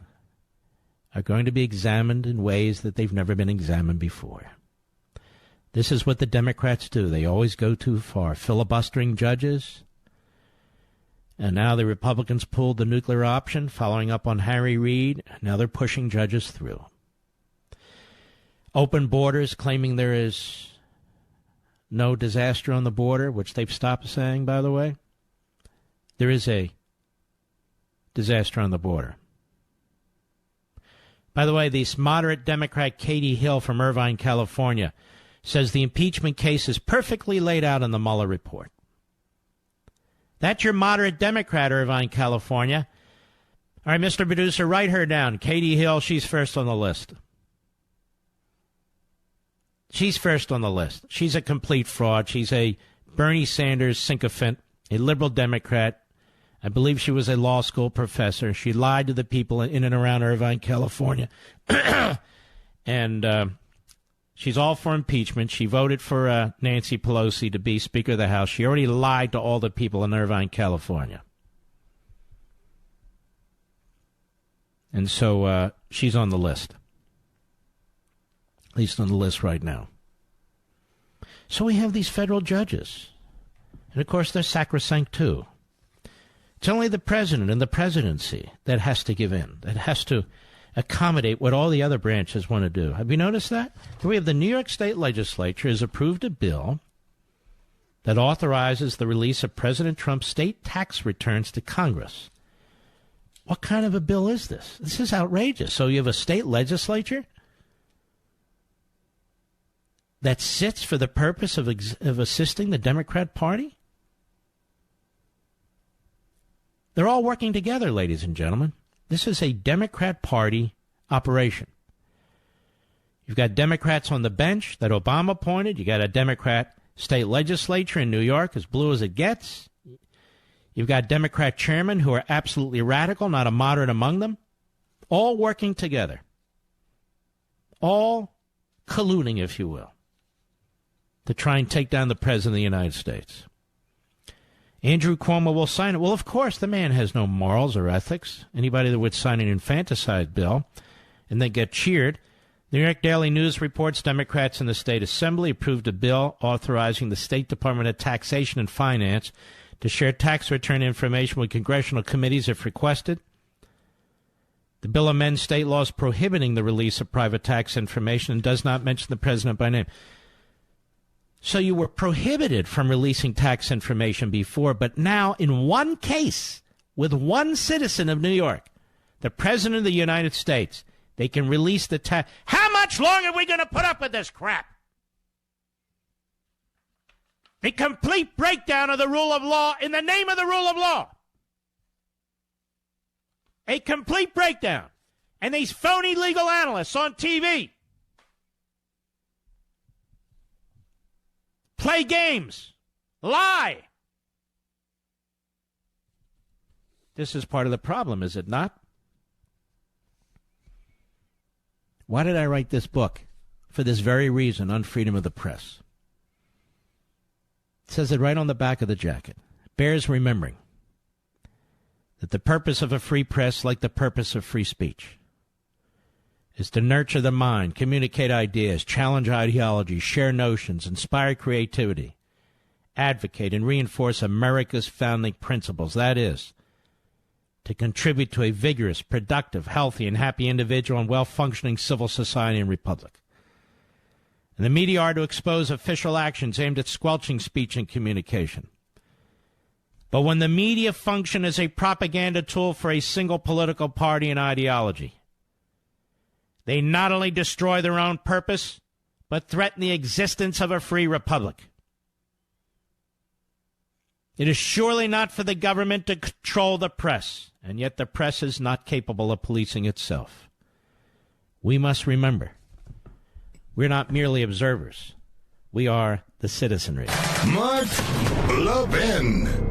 are going to be examined in ways that they've never been examined before. This is what the Democrats do. They always go too far, filibustering judges. And now the Republicans pulled the nuclear option, following up on Harry Reid. Now they're pushing judges through. Open borders, claiming there is no disaster on the border, which they've stopped saying, by the way. There is a disaster on the border. By the way, this moderate Democrat Katie Hill from Irvine, California, says the impeachment case is perfectly laid out in the Mueller report. That's your moderate Democrat, Irvine, California. All right, Mr. Producer, write her down. Katie Hill, she's first on the list. She's first on the list. She's a complete fraud. She's a Bernie Sanders sycophant, a liberal Democrat. I believe she was a law school professor. She lied to the people in and around Irvine, California. And she's all for impeachment. She voted for Nancy Pelosi to be Speaker of the House. She already lied to all the people in Irvine, California. And so she's on the list. At least on the list right now. So we have these federal judges. And, of course, they're sacrosanct, too. It's only the president and the presidency that has to give in, that has to accommodate what all the other branches want to do. Have you noticed that? We have the New York State Legislature has approved a bill that authorizes the release of President Trump's state tax returns to Congress. What kind of a bill is this? This is outrageous. So you have a state legislature that sits for the purpose of assisting the Democrat Party? They're all working together, ladies and gentlemen. This is a Democrat Party operation. You've got Democrats on the bench that Obama appointed. You got a Democrat state legislature in New York, as blue as it gets. You've got Democrat chairmen who are absolutely radical, not a moderate among them, all working together. All colluding, if you will, to try and take down the President of the United States. Andrew Cuomo will sign it. Well, of course, the man has no morals or ethics. Anybody that would sign an infanticide bill and then get cheered. The New York Daily News reports Democrats in the state assembly approved a bill authorizing the State Department of Taxation and Finance to share tax return information with congressional committees if requested. The bill amends state laws prohibiting the release of private tax information and does not mention the president by name. So you were prohibited from releasing tax information before, but now in one case with one citizen of New York, the President of the United States, they can release the tax. How much longer are we going to put up with this crap? The complete breakdown of the rule of law in the name of the rule of law. A complete breakdown. And these phony legal analysts on TV play games, lie. This is part of the problem, is it not? Why did I write this book? For this very reason, on freedom of the press. It says it right on the back of the jacket. Bears remembering that the purpose of a free press, like the purpose of free speech, is to nurture the mind, communicate ideas, challenge ideology, share notions, inspire creativity, advocate and reinforce America's founding principles. That is, to contribute to a vigorous, productive, healthy, and happy individual and well-functioning civil society and republic. And the media are to expose official actions aimed at squelching speech and communication. But when the media function as a propaganda tool for a single political party and ideology, they not only destroy their own purpose, but threaten the existence of a free republic. It is surely not for the government to control the press, and yet the press is not capable of policing itself. We must remember, we're not merely observers. We are the citizenry. Mark Levin.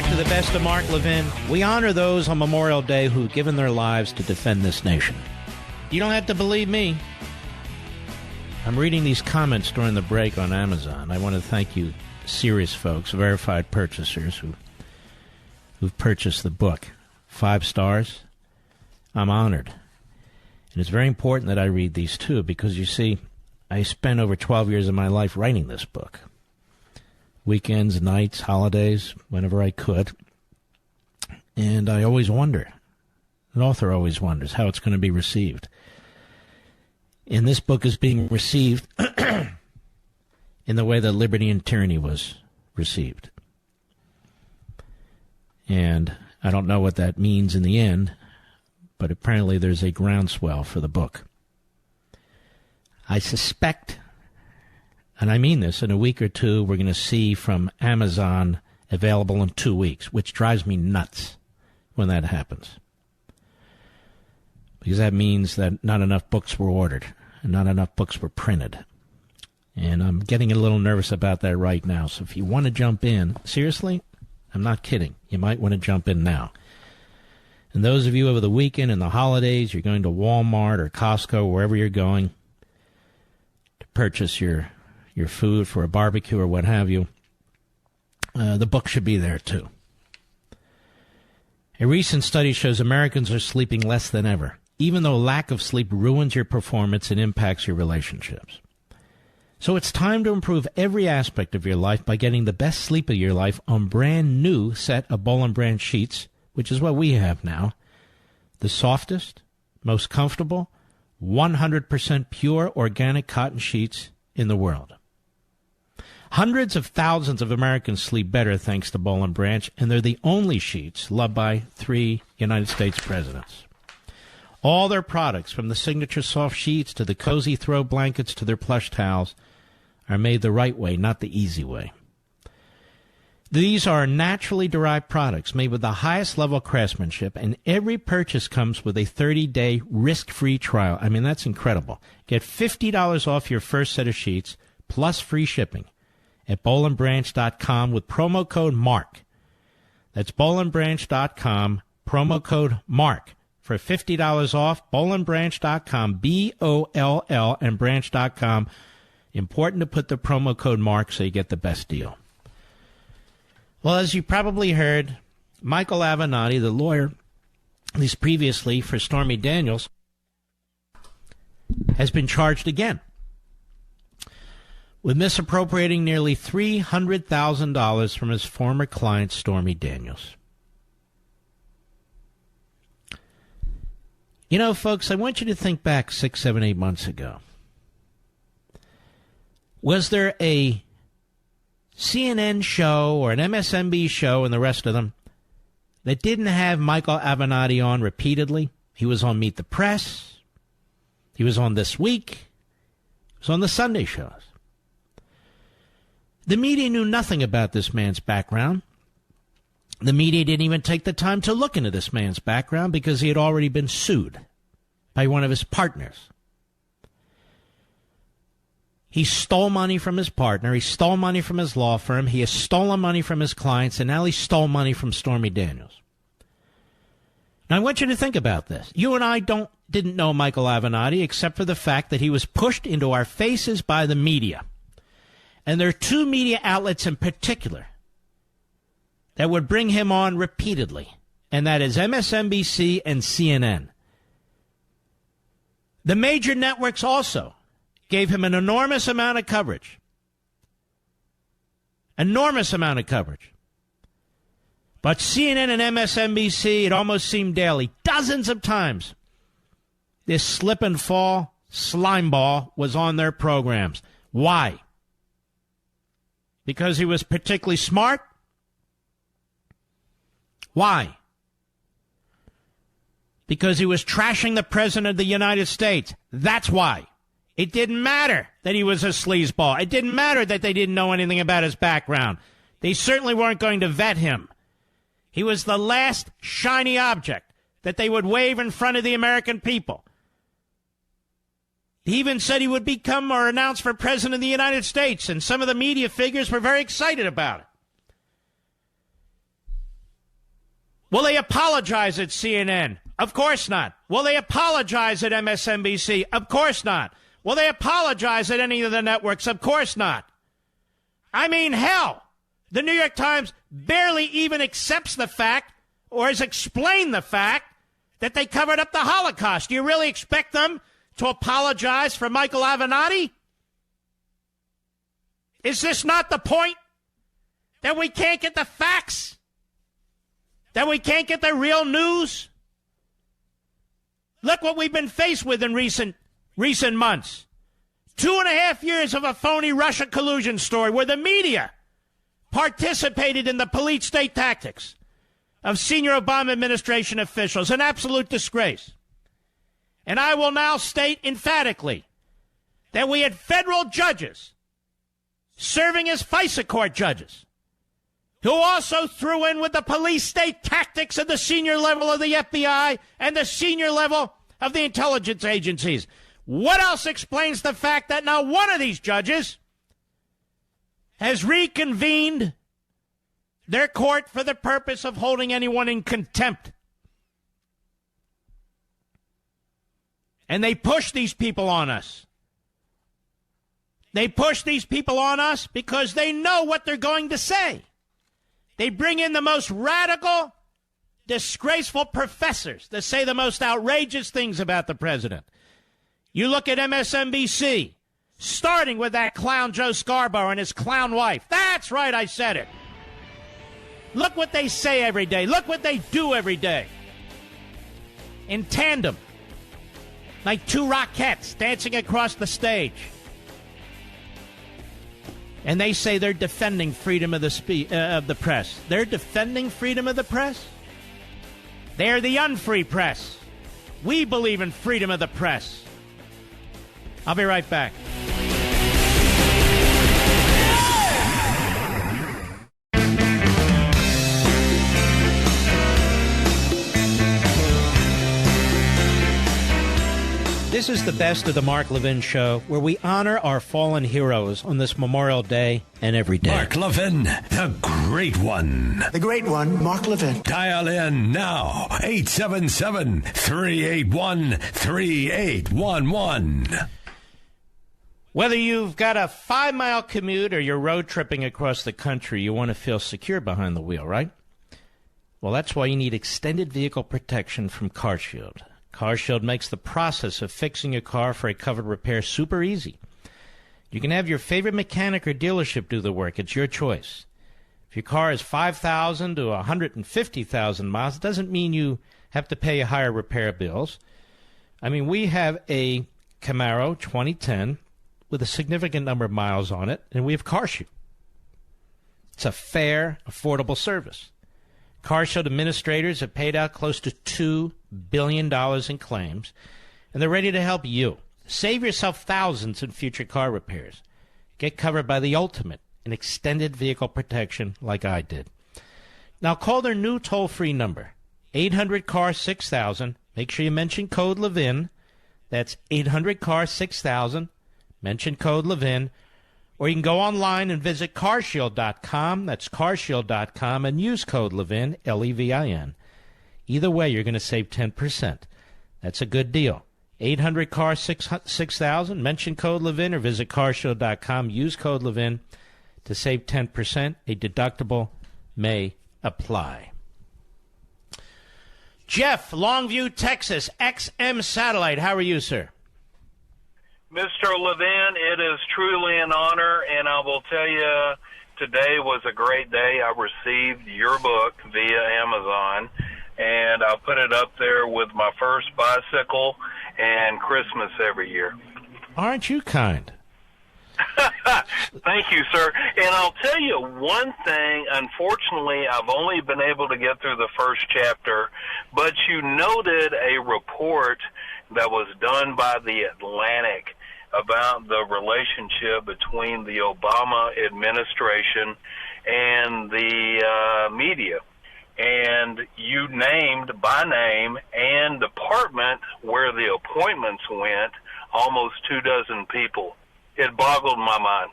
The best of Mark Levin. We honor those on Memorial Day who've given their lives to defend this nation. You don't have to believe me. I'm reading these comments during the break on Amazon. I want to thank you, serious folks, verified purchasers who've purchased the book. 5 stars. I'm honored. And it's very important that I read these too, because you see, I spent over 12 years of my life writing this book. Weekends, nights, holidays, whenever I could. And I always wonder, an author always wonders how it's going to be received. And this book is being received in the way that Liberty and Tyranny was received. And I don't know what that means in the end, but apparently there's a groundswell for the book. I suspect, and I mean this, in a week or two, we're going to see from Amazon available in 2 weeks, which drives me nuts when that happens. Because that means that not enough books were ordered and not enough books were printed. And I'm getting a little nervous about that right now. So if you want to jump in, seriously, I'm not kidding. You might want to jump in now. And those of you over the weekend and the holidays, you're going to Walmart or Costco, wherever you're going, to purchase your food for a barbecue or what have you, the book should be there too. A recent study shows Americans are sleeping less than ever, even though lack of sleep ruins your performance and impacts your relationships. So it's time to improve every aspect of your life by getting the best sleep of your life on brand new set of Boll & Branch sheets, which is what we have now. The softest, most comfortable, 100% pure organic cotton sheets in the world. Hundreds of thousands of Americans sleep better thanks to Boll & Branch, and they're the only sheets loved by 3 United States presidents. All their products, from the signature soft sheets to the cozy throw blankets to their plush towels, are made the right way, not the easy way. These are naturally derived products made with the highest level craftsmanship, and every purchase comes with a 30-day risk-free trial. I mean, that's incredible. Get $50 off your first set of sheets, plus free shipping, at bollandbranch.com with promo code MARK. That's bollandbranch.com, promo code MARK for $50 off. bollandbranch.com, B-O-L-L, and branch.com. Important to put the promo code MARK so you get the best deal. Well, as you probably heard, Michael Avenatti, the lawyer, at least previously for Stormy Daniels, has been charged again with misappropriating nearly $300,000 from his former client, Stormy Daniels. You know, folks, I want you to think back 6, 7, 8 months ago. Was there a CNN show or an MSNBC show and the rest of them that didn't have Michael Avenatti on repeatedly? He was on Meet the Press. He was on This Week. He was on the Sunday shows. The media knew nothing about this man's background. The media didn't even take the time to look into this man's background because he had already been sued by one of his partners. He stole money from his partner. He stole money from his law firm. He has stolen money from his clients, and now he stole money from Stormy Daniels. Now, I want you to think about this. You and I didn't know Michael Avenatti except for the fact that he was pushed into our faces by the media. And there are two media outlets in particular that would bring him on repeatedly, and that is MSNBC and CNN. The major networks also gave him an enormous amount of coverage. Enormous amount of coverage. But CNN and MSNBC, it almost seemed daily, dozens of times, this slip and fall slime ball was on their programs. Why? Because he was particularly smart? Why? Because he was trashing the President of the United States. That's why. It didn't matter that he was a sleazeball. It didn't matter that they didn't know anything about his background. They certainly weren't going to vet him. He was the last shiny object that they would wave in front of the American people. He even said he would become or announce for President of the United States, and some of the media figures were very excited about it. Will they apologize at CNN? Of course not. Will they apologize at MSNBC? Of course not. Will they apologize at any of the networks? Of course not. I mean, hell, the New York Times barely even accepts the fact or has explained the fact that they covered up the Holocaust. Do you really expect them to apologize for Michael Avenatti? Is this not the point? That we can't get the facts? That we can't get the real news? Look what we've been faced with in recent months. 2.5 years of a phony Russia collusion story where the media participated in the police state tactics of senior Obama administration officials. An absolute disgrace. And I will now state emphatically that we had federal judges serving as FISA court judges who also threw in with the police state tactics at the senior level of the FBI and the senior level of the intelligence agencies. What else explains the fact that not one of these judges has reconvened their court for the purpose of holding anyone in contempt? And they push these people on us. They push these people on us because they know what they're going to say. They bring in the most radical, disgraceful professors that say the most outrageous things about the president. You look at MSNBC, starting with that clown Joe Scarborough and his clown wife. That's right, I said it. Look what they say every day. Look what they do every day. In tandem, like two Rockettes dancing across the stage. And they say they're defending freedom of the press. They're defending freedom of the press? They're the unfree press. We believe in freedom of the press. I'll be right back. This is the best of the Mark Levin Show, where we honor our fallen heroes on this Memorial Day and every day. Mark Levin, the great one. The great one, Mark Levin. Dial in now, 877-381-3811. Whether you've got a 5-mile commute or you're road tripping across the country, you want to feel secure behind the wheel, right? Well, that's why you need extended vehicle protection from CarShield. CarShield makes the process of fixing your car for a covered repair super easy. You can have your favorite mechanic or dealership do the work. It's your choice. If your car is 5,000 to 150,000 miles, it doesn't mean you have to pay higher repair bills. I mean, we have a Camaro 2010 with a significant number of miles on it, and we have CarShield. It's a fair, affordable service. CarShield administrators have paid out close to $2 billion in claims, and they're ready to help you. Save yourself thousands in future car repairs. Get covered by the ultimate in extended vehicle protection like I did. Now call their new toll-free number, 800-CAR-6000. Make sure you mention code Levin. That's 800-CAR-6000. Mention code Levin. Or you can go online and visit carshield.com. That's carshield.com, and use code Levin, Levin. Either way, you're going to save 10%. That's a good deal. 800-CAR-6000. Mention code Levin or visit carshield.com. Use code Levin to save 10%. A deductible may apply. Jeff, Longview, Texas, XM Satellite. How are you, sir? Mr. Levin, it is truly an honor, and I will tell you, today was a great day. I received your book via Amazon, and I'll put it up there with my first bicycle and Christmas every year. Aren't you kind? Thank you, sir. And I'll tell you one thing. Unfortunately, I've only been able to get through the first chapter, but you noted a report that was done by the Atlantic about the relationship between the Obama administration and the media. And you named by name and department where the appointments went almost 24 people. It boggled my mind.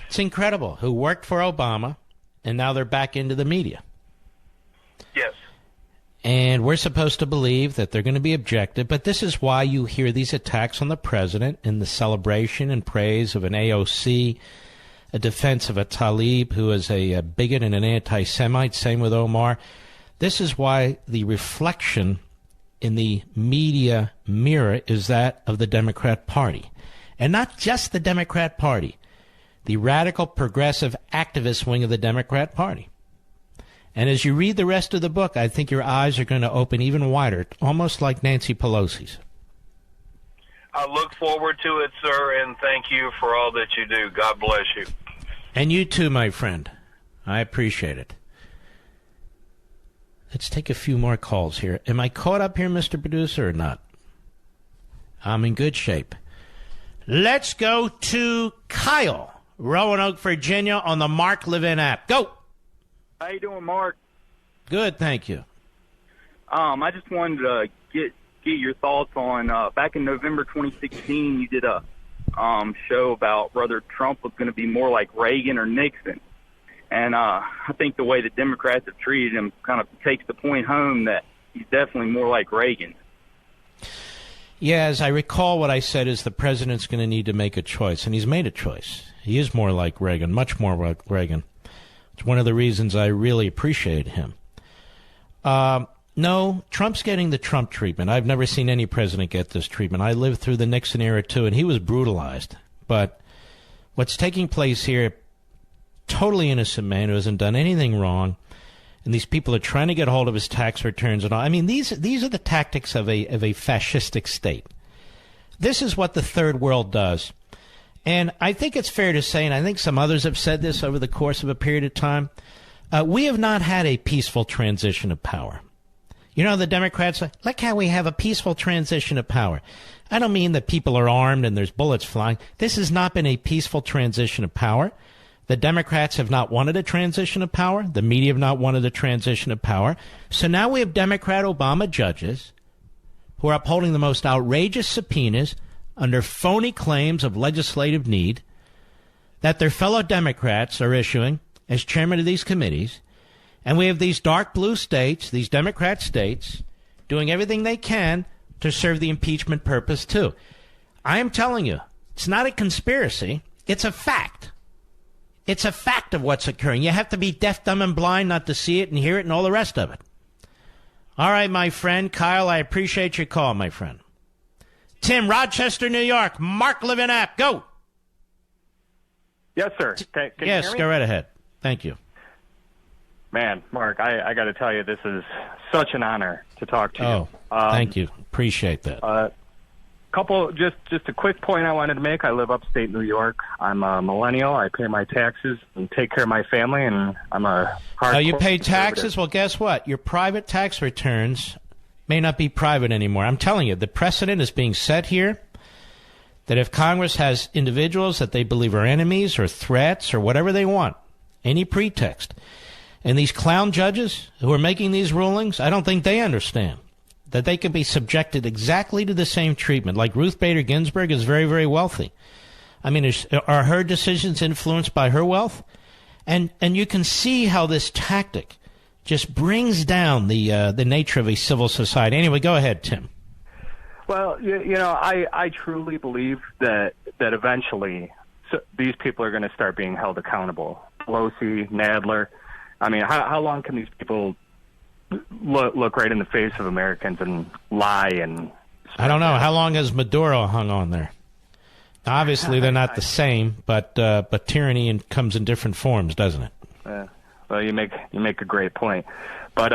It's incredible. Who worked for Obama, and now they're back into the media. Yes. And we're supposed to believe that they're going to be objective, but this is why you hear these attacks on the president and the celebration and praise of an AOC, a defense of a Tlaib who is a bigot and an anti-Semite, same with Omar. This is why the reflection in the media mirror is that of the Democrat Party. And not just the Democrat Party, the radical, progressive, activist wing of the Democrat Party. And as you read the rest of the book, I think your eyes are going to open even wider, almost like Nancy Pelosi's. I look forward to it, sir, and thank you for all that you do. God bless you. And you too, my friend. I appreciate it. Let's take a few more calls here. Am I caught up here, Mr. Producer, or not? I'm in good shape. Let's go to Kyle, Roanoke, Virginia, on the Mark Levin app. Go. How you doing, Mark? Good, thank you. I just wanted to get your thoughts on back in November 2016. You did a show about whether Trump was going to be more like Reagan or Nixon, and I think the way the Democrats have treated him kind of takes the point home that he's definitely more like Reagan. Yeah, as I recall, what I said is the president's going to need to make a choice, and he's made a choice. He is more like Reagan, much more like Reagan. It's one of the reasons I really appreciate him. No, Trump's getting the Trump treatment. I've never seen any president get this treatment. I lived through the Nixon era, too, and he was brutalized. But what's taking place here, totally innocent man who hasn't done anything wrong, and these people are trying to get hold of his tax returns and all. I mean, these are the tactics of a fascistic state. This is what the third world does. And I think it's fair to say, and I think some others have said this over the course of a period of time, we have not had a peaceful transition of power. You know, the Democrats say, look how we have a peaceful transition of power. I don't mean that people are armed and there's bullets flying. This has not been a peaceful transition of power. The Democrats have not wanted a transition of power. The media have not wanted a transition of power. So now we have Democrat Obama judges who are upholding the most outrageous subpoenas under phony claims of legislative need that their fellow Democrats are issuing as chairman of these committees. And we have these dark blue states, these Democrat states, doing everything they can to serve the impeachment purpose, too. I am telling you, it's not a conspiracy. It's a fact. It's a fact of what's occurring. You have to be deaf, dumb, and blind not to see it and hear it and all the rest of it. All right, my friend, Kyle, I appreciate your call, my friend. Tim, Rochester, New York, Mark Levin app, go. Yes, sir. Can yes, you hear me? Go right ahead. Thank you. Man, Mark, I got to tell you, this is such an honor to talk to you. Thank you. Appreciate that. Just a quick point I wanted to make. I live upstate New York. I'm a millennial. I pay my taxes and take care of my family, and I'm a hardcore you pay taxes? Well, guess what? Your private tax returns may not be private anymore. I'm telling you, the precedent is being set here that if Congress has individuals that they believe are enemies or threats or whatever they want, any pretext, and these clown judges who are making these rulings, I don't think they understand that they could be subjected exactly to the same treatment. Like Ruth Bader Ginsburg is very, very wealthy. I mean, are her decisions influenced by her wealth? And you can see how this tactic just brings down the nature of a civil society. Anyway, go ahead, Tim. Well, I truly believe that eventually these people are going to start being held accountable. Pelosi, Nadler. I mean, how long can these people look right in the face of Americans and lie? And I don't know. How long has Maduro hung on there? Obviously, they're not the same, but tyranny comes in different forms, doesn't it? Well, you make a great point. But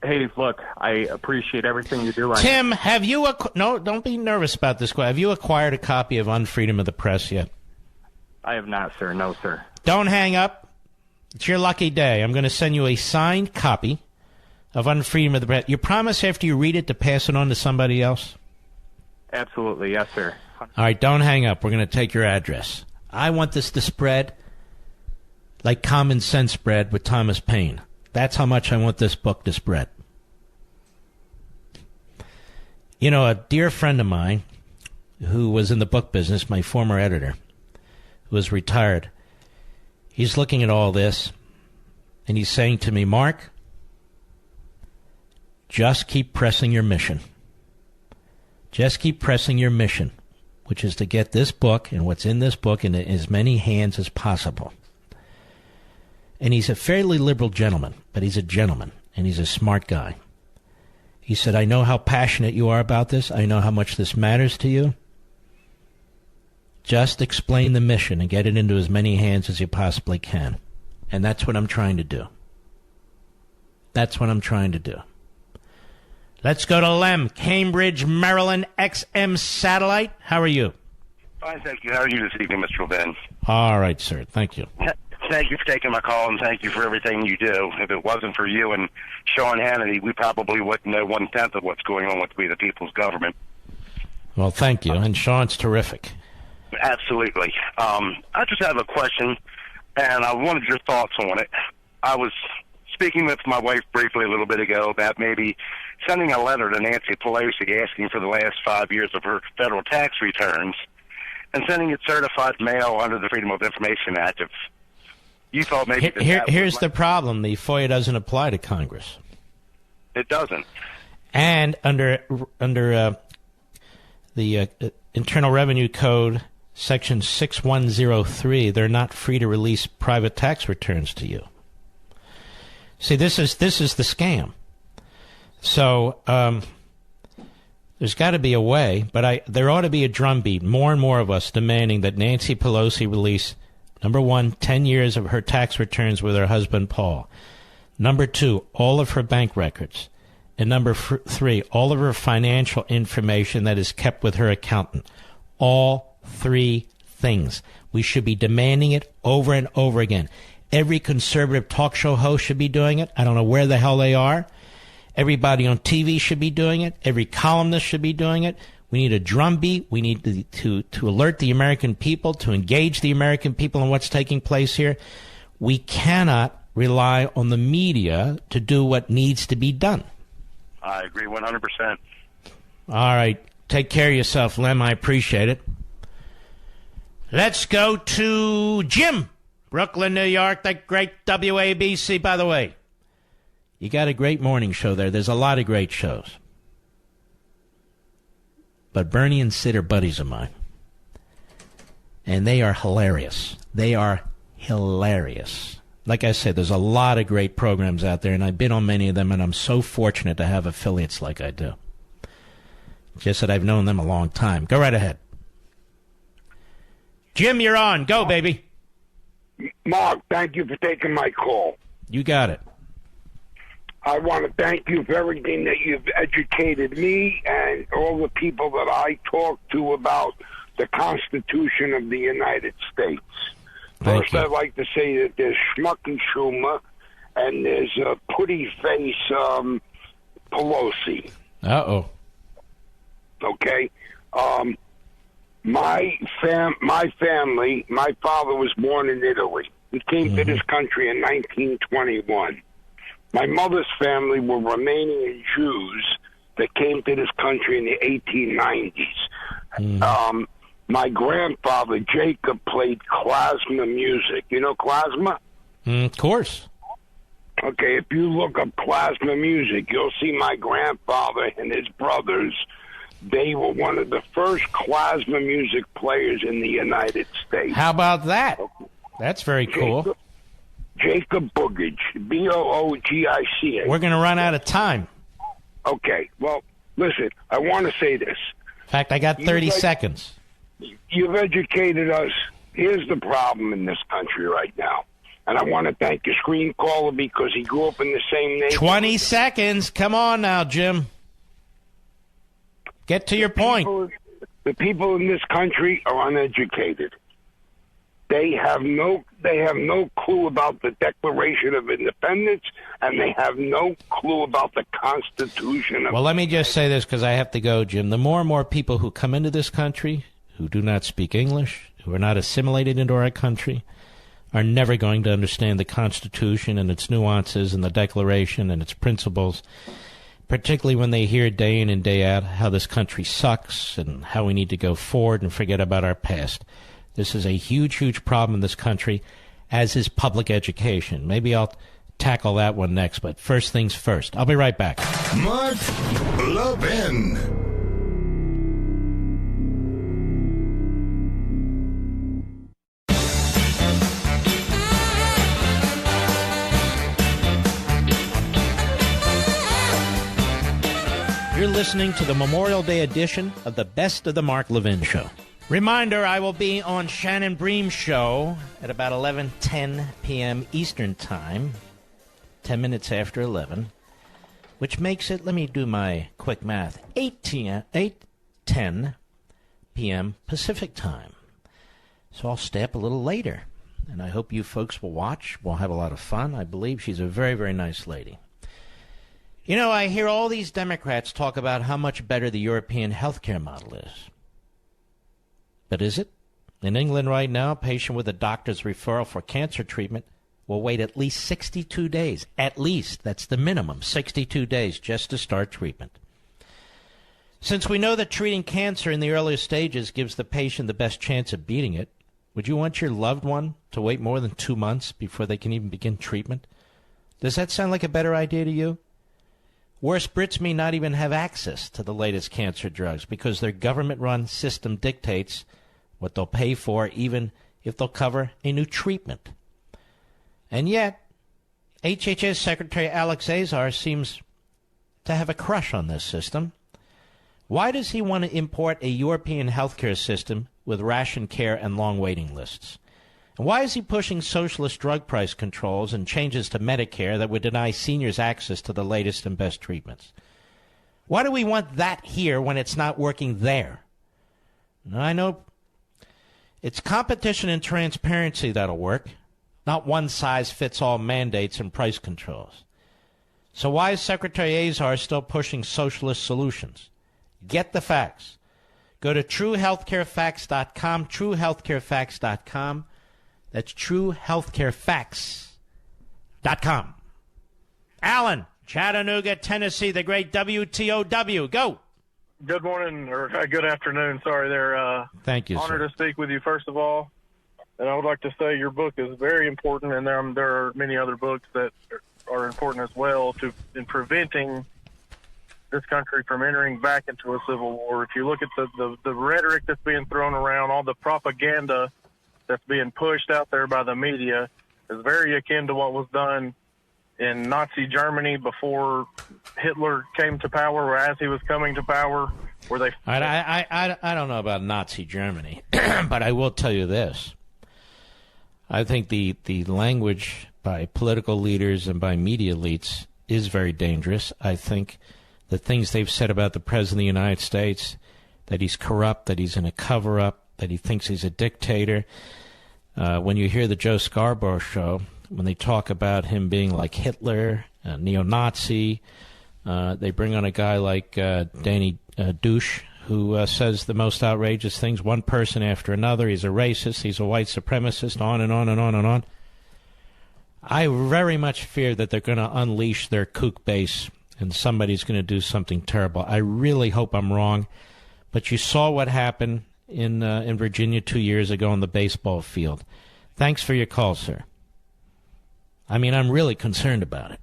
hey, look, I appreciate everything you do. Tim, have you no? Don't be nervous about this. Have you acquired a copy of Unfreedom of the Press yet? I have not, sir. No, sir. Don't hang up. It's your lucky day. I'm going to send you a signed copy of Unfreedom of the Press. You promise after you read it to pass it on to somebody else? Absolutely, yes, sir. All right, don't hang up. We're going to take your address. I want this to spread like Common Sense spread with Thomas Paine. That's how much I want this book to spread. You know, a dear friend of mine who was in the book business, my former editor, who was retired, he's looking at all this, and he's saying to me, Mark, just keep pressing your mission. Just keep pressing your mission, which is to get this book and what's in this book in as many hands as possible. And he's a fairly liberal gentleman, but he's a gentleman, and he's a smart guy. He said, I know how passionate you are about this. I know how much this matters to you. Just explain the mission and get it into as many hands as you possibly can. And that's what I'm trying to do. That's what I'm trying to do. Let's go to Lem, Cambridge, Maryland, XM Satellite. How are you? Fine, thank you. How are you this evening, Mr. Levin? All right, sir. Thank you. Thank you for taking my call, and thank you for everything you do. If it wasn't for you and Sean Hannity, we probably wouldn't know one-tenth of what's going on with We the People's Government. Well, thank you. And Sean's terrific. Absolutely. I just have a question, and I wanted your thoughts on it. I was speaking with my wife briefly a little bit ago about maybe sending a letter to Nancy Pelosi asking for the last 5 years of her federal tax returns and sending it certified mail under the Freedom of Information Act. If you thought maybe here's the problem. The FOIA doesn't apply to Congress. It doesn't. And under the Internal Revenue Code, Section 6103, they're not free to release private tax returns to you. See, this is the scam. So there's got to be a way, but there ought to be a drumbeat, more and more of us demanding that Nancy Pelosi release, number one, 10 years of her tax returns with her husband, Paul. Number two, all of her bank records. And number three, all of her financial information that is kept with her accountant. All three things. We should be demanding it over and over again. Every conservative talk show host should be doing it. I don't know where the hell they are. Everybody on TV should be doing it. Every columnist should be doing it. We need a drumbeat. We need to alert the American people, to engage the American people in what's taking place here. We cannot rely on the media to do what needs to be done. I agree 100%. All right. Take care of yourself, Lem. I appreciate it. Let's go to Jim, Brooklyn, New York, the great WABC. By the way, you got a great morning show there. There's a lot of great shows. But Bernie and Sid are buddies of mine. And they are hilarious. They are hilarious. Like I said, there's a lot of great programs out there, and I've been on many of them, and I'm so fortunate to have affiliates like I do. Just that I've known them a long time. Go right ahead. Jim, you're on. Go, baby. Mark, thank you for taking my call. You got it. I want to thank you for everything that you've educated me and all the people that I talk to about the Constitution of the United States. First, I'd like to say that there's Schmucky Schumer and there's Putty Face Pelosi. Uh-oh. Okay? My family, my father was born in Italy. He came to this country in 1921. My mother's family were Romanian Jews that came to this country in the 1890s. My grandfather, Jacob, played klezmer music. You know klezmer? Of course. Okay, if you look up klezmer music, you'll see my grandfather and his brothers. They were one of the first klezmer music players in the United States. How about that? That's very cool. Jacob Boogich, B-O-O-G-I-C-A. We're going to run out of time. Okay, well, listen, I want to say this. In fact, I got 30 seconds. You've educated us. Here's the problem in this country right now. And I want to thank your screen caller because he grew up in the same neighborhood. 20 seconds. Come on now, Jim. Get to your point. The people in this country are uneducated. They have no clue about the Declaration of Independence, and they have no clue about the Constitution. Well, let me just say this because I have to go, Jim. The more and more people who come into this country who do not speak English, who are not assimilated into our country, are never going to understand the Constitution and its nuances and the Declaration and its principles, particularly when they hear day in and day out how this country sucks and how we need to go forward and forget about our past. This is a huge, huge problem in this country, as is public education. Maybe I'll tackle that one next, but first things first. I'll be right back. Mark Levin. You're listening to the Memorial Day edition of the Best of the Mark Levin Show. Reminder, I will be on Shannon Bream's show at about 11:10 p.m. Eastern Time, 10 minutes after 11, which makes it, let me do my quick math, 8:10 p.m. Pacific Time. So I'll stay up a little later, and I hope you folks will watch. We'll have a lot of fun. I believe she's a very, very nice lady. You know, I hear all these Democrats talk about how much better the European healthcare model is. But is it? In England right now, a patient with a doctor's referral for cancer treatment will wait at least 62 days. At least. That's the minimum. 62 days just to start treatment. Since we know that treating cancer in the earliest stages gives the patient the best chance of beating it, would you want your loved one to wait more than 2 months before they can even begin treatment? Does that sound like a better idea to you? Worse, Brits may not even have access to the latest cancer drugs because their government-run system dictates what they'll pay for, even if they'll cover a new treatment. And yet, HHS Secretary Alex Azar seems to have a crush on this system. Why does he want to import a European healthcare system with ration care and long waiting lists? And why is he pushing socialist drug price controls and changes to Medicare that would deny seniors access to the latest and best treatments? Why do we want that here when it's not working there? Now, I know it's competition and transparency that'll work, not one-size-fits-all mandates and price controls. So why is Secretary Azar still pushing socialist solutions? Get the facts. Go to truehealthcarefacts.com, truehealthcarefacts.com. That's truehealthcarefacts.com. Alan, Chattanooga, Tennessee, the great WTOW. Go. Good morning, or good afternoon. Sorry there. Thank you, Honored sir. to speak with you, first of all. And I would like to say your book is very important, and there are many other books that are important as well in preventing this country from entering back into a civil war. If you look at the rhetoric that's being thrown around, all the propaganda that's being pushed out there by the media is very akin to what was done in Nazi Germany before Hitler came to power, or as he was coming to power, where they... I don't know about Nazi Germany, but I will tell you this. I think the language by political leaders and by media elites is very dangerous. I think the things they've said about the President of the United States, that he's corrupt, that he's in a cover-up, that he thinks he's a dictator. When you hear the Joe Scarborough show, when they talk about him being like Hitler, a neo-Nazi, they bring on a guy like Danny Douche, who says the most outrageous things, one person after another. He's a racist, he's a white supremacist, on and on and on and on. I very much fear that they're going to unleash their kook base and somebody's going to do something terrible. I really hope I'm wrong, but you saw what happened in Virginia 2 years ago on the baseball field. Thanks for your call, sir. I mean, I'm really concerned about it.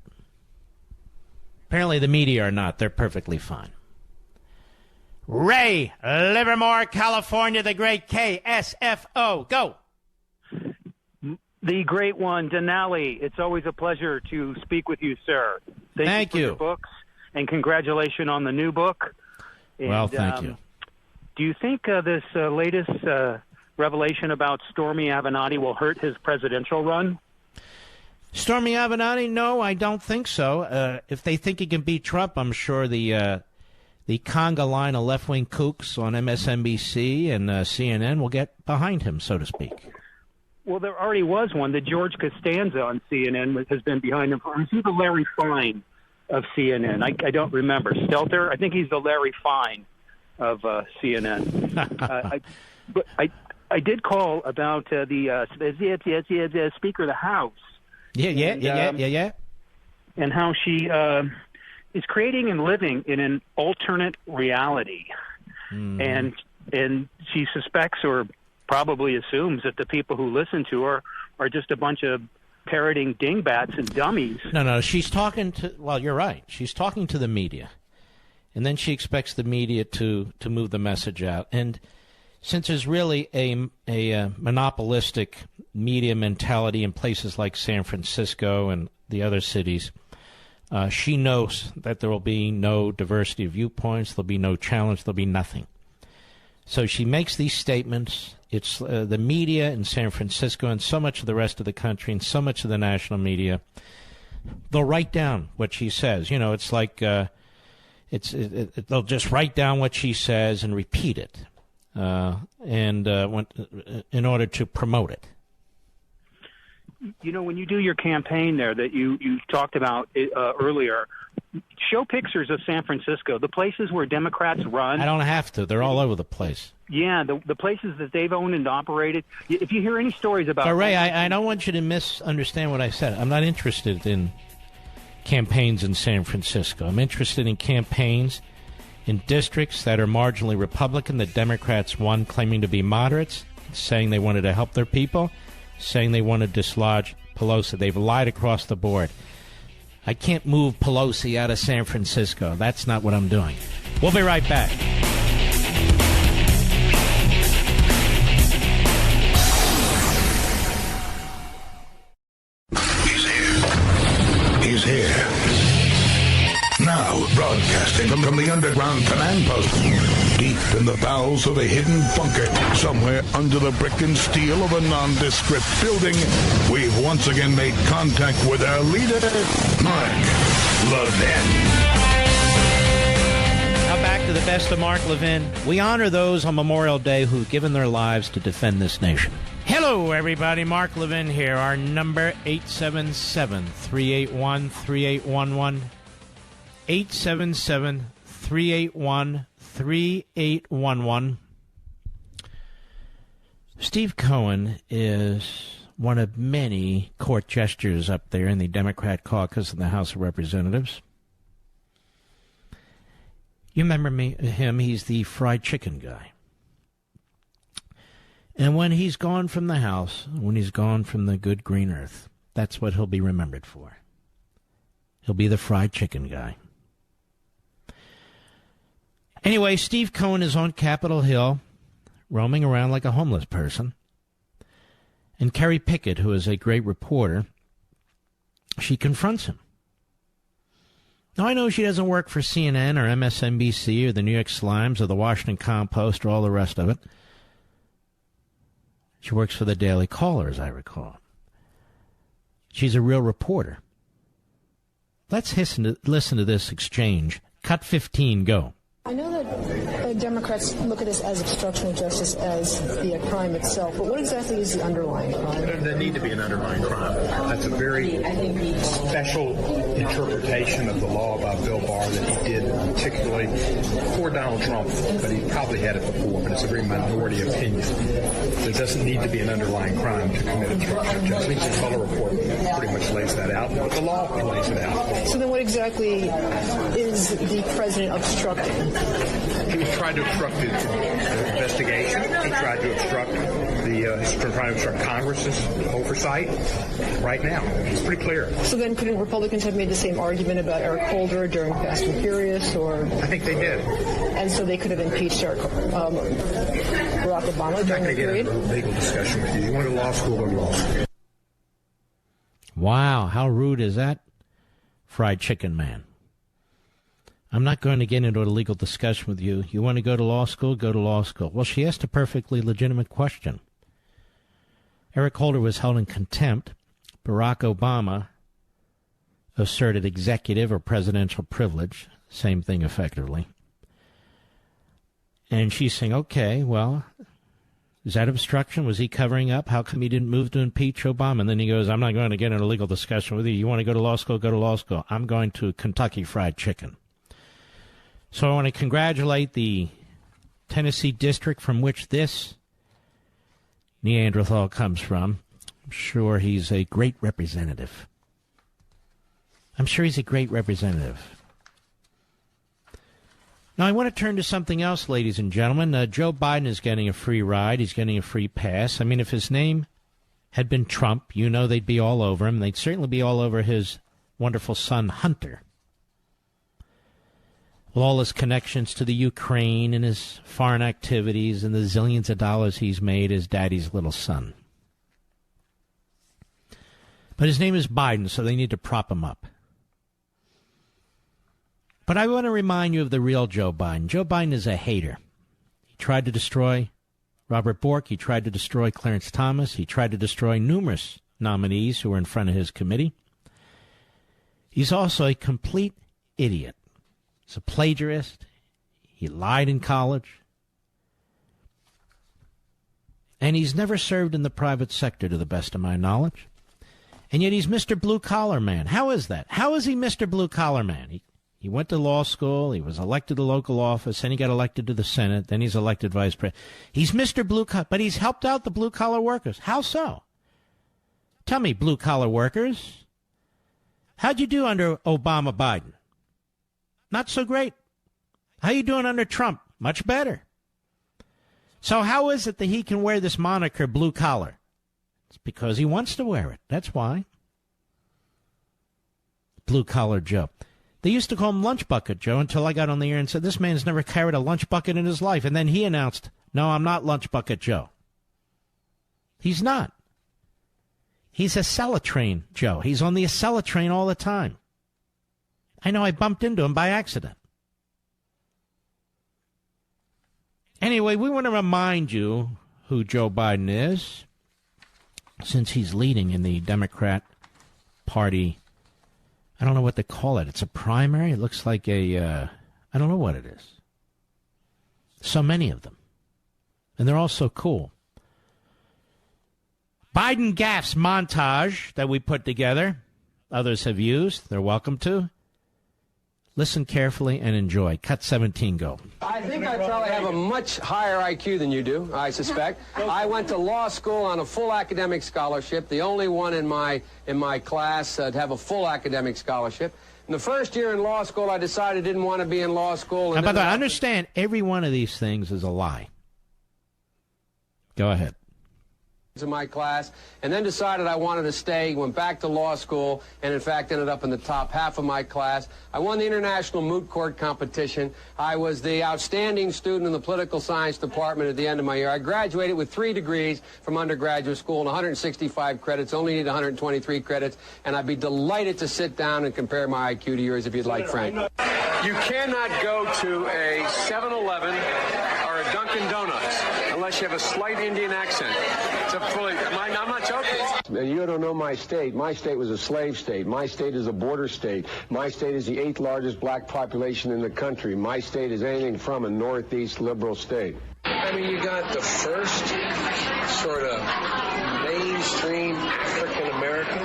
Apparently the media are not. They're perfectly fine. Ray, Livermore, California, the great KSFO. Go. The great one, Denali. It's always a pleasure to speak with you, sir. Thank you for your books, and congratulations on the new book. And, well, thank you. Do you think this latest revelation about Stormy Avenatti will hurt his presidential run? Stormy Avenatti? No, I don't think so. If they think he can beat Trump, I'm sure the conga line of left-wing kooks on MSNBC and CNN will get behind him, so to speak. Well, there already was one. The George Costanza on CNN has been behind him. Is he the Larry Fine of CNN? I don't remember. Stelter? I think he's the Larry Fine of CNN. But I did call about the Speaker of the House. Yeah. And how she is creating and living in an alternate reality. And she suspects or probably assumes that the people who listen to her are just a bunch of parroting dingbats and dummies. No, she's talking to, well, you're right. She's talking to the media. And then she expects the media to move the message out. And since there's really a monopolistic media mentality in places like San Francisco and the other cities, she knows that there will be no diversity of viewpoints, there'll be no challenge, there'll be nothing. So she makes these statements. It's the media in San Francisco and so much of the rest of the country and so much of the national media, they'll write down what she says. You know, it's like they'll just write down what she says and repeat it in order to promote it. You know, when you do your campaign there that you talked about earlier, show pictures of San Francisco, the places where Democrats run. I don't have to. They're all over the place. Yeah, the places that they've owned and operated. If you hear any stories about... But Ray, I don't want you to misunderstand what I said. I'm not interested in campaigns in San Francisco. I'm interested in campaigns in districts that are marginally Republican, that Democrats won claiming to be moderates, saying they wanted to help their people, saying they want to dislodge Pelosi. They've lied across the board. I can't move Pelosi out of San Francisco. That's not what I'm doing. We'll be right back. He's here. Now, broadcasting from the underground command post, deep in the bowels of a hidden bunker, somewhere under the brick and steel of a nondescript building, we've once again made contact with our leader, Mark Levin. Now back to the best of Mark Levin. We honor those on Memorial Day who've given their lives to defend this nation. Hello, everybody. Mark Levin here. Our number, 877-381-3811. 877-381-3811. Steve Cohen is one of many court gestures up there in the Democrat caucus in the House of Representatives. You remember him? He's the fried chicken guy. And when he's gone from the House, when he's gone from the good green earth, that's what he'll be remembered for. He'll be the fried chicken guy. Anyway, Steve Cohen is on Capitol Hill, roaming around like a homeless person. And Kerry Pickett, who is a great reporter, she confronts him. Now, I know she doesn't work for CNN or MSNBC or the New York Slimes or the Washington Compost or all the rest of it. She works for the Daily Caller, as I recall. She's a real reporter. Let's listen to this exchange. Cut 15, go. I know that Democrats look at this as obstruction of justice as the crime itself, but what exactly is the underlying crime? There need to be an underlying crime. That's a very special interpretation of the law by Bill Barr that he did particularly for Donald Trump, but he probably had it before, but it's a very minority opinion. There doesn't need to be an underlying crime to commit obstruction of justice. I think the Mueller report pretty much lays that out, but the law lays it out. So then what exactly is the president obstructing? He was trying to obstruct the investigation. He tried to obstruct Congress's oversight right now. It's pretty clear. So then couldn't Republicans have made the same argument about Eric Holder during Fast and Furious? Or I think they did. And so they could have impeached Barack Obama I'm not during going to the get period? into a legal discussion with you. You want to go to law school, go to law school. Wow, how rude is that, fried chicken man? I'm not going to get into a legal discussion with you. You want to go to law school? Go to law school. Well, she asked a perfectly legitimate question. Eric Holder was held in contempt. Barack Obama asserted executive or presidential privilege. Same thing effectively. And she's saying, okay, well, is that obstruction? Was he covering up? How come he didn't move to impeach Obama? And then he goes, I'm not going to get into a legal discussion with you. You want to go to law school? Go to law school. I'm going to Kentucky Fried Chicken. So I want to congratulate the Tennessee district from which this Neanderthal comes from. I'm sure he's a great representative. Now, I want to turn to something else, ladies and gentlemen. Joe Biden is getting a free ride. He's getting a free pass. I mean, if his name had been Trump, you know they'd be all over him. They'd certainly be all over his wonderful son, Hunter. With all his connections to the Ukraine and his foreign activities and the zillions of dollars he's made as daddy's little son. But his name is Biden, so they need to prop him up. But I want to remind you of the real Joe Biden. Joe Biden is a hater. He tried to destroy Robert Bork. He tried to destroy Clarence Thomas. He tried to destroy numerous nominees who were in front of his committee. He's also a complete idiot. He's a plagiarist. He lied in college. And he's never served in the private sector, to the best of my knowledge. And yet he's Mr. Blue Collar Man. How is that? How is he Mr. Blue Collar Man? He went to law school. He was elected to local office. Then he got elected to the Senate. Then he's elected vice president. He's Mr. Blue Collar, but he's helped out the blue collar workers. How so? Tell me, blue collar workers. How'd you do under Obama Biden? Not so great. How you doing under Trump? Much better. So how is it that he can wear this moniker, blue collar? It's because he wants to wear it. That's why. Blue collar Joe. They used to call him Lunch Bucket Joe until I got on the air and said, this man's never carried a lunch bucket in his life. And then he announced, no, I'm not Lunch Bucket Joe. He's not. He's a Acela train Joe. He's on the Acela train all the time. I know I bumped into him by accident. Anyway, we want to remind you who Joe Biden is, since he's leading in the Democrat Party. I don't know what to call it. It's a primary. It looks like I don't know what it is. So many of them. And they're all so cool. Biden gaffes montage that we put together. Others have used. They're welcome to. Listen carefully and enjoy. Cut 17, go. I think I probably have a much higher IQ than you do, I suspect. I went to law school on a full academic scholarship, the only one in my class to have a full academic scholarship. In the first year in law school, I decided I didn't want to be in law school. And by the way, understand, every one of these things is a lie. Go ahead. In my class, and then decided I wanted to stay, went back to law school, and in fact ended up in the top half of my class. I won the International Moot Court competition. I was the outstanding student in the political science department at the end of my year. I graduated with 3 degrees from undergraduate school and 165 credits, only need 123 credits, and I'd be delighted to sit down and compare my IQ to yours if you'd like, Frank. You cannot go to a 7-Eleven or a Dunkin' Donuts unless you have a slight Indian accent. I'm not joking. You don't know my state. My state was a slave state. My state is a border state. My state is the 8th largest black population in the country. My state is anything from a northeast liberal state. I mean, you got the first sort of mainstream African American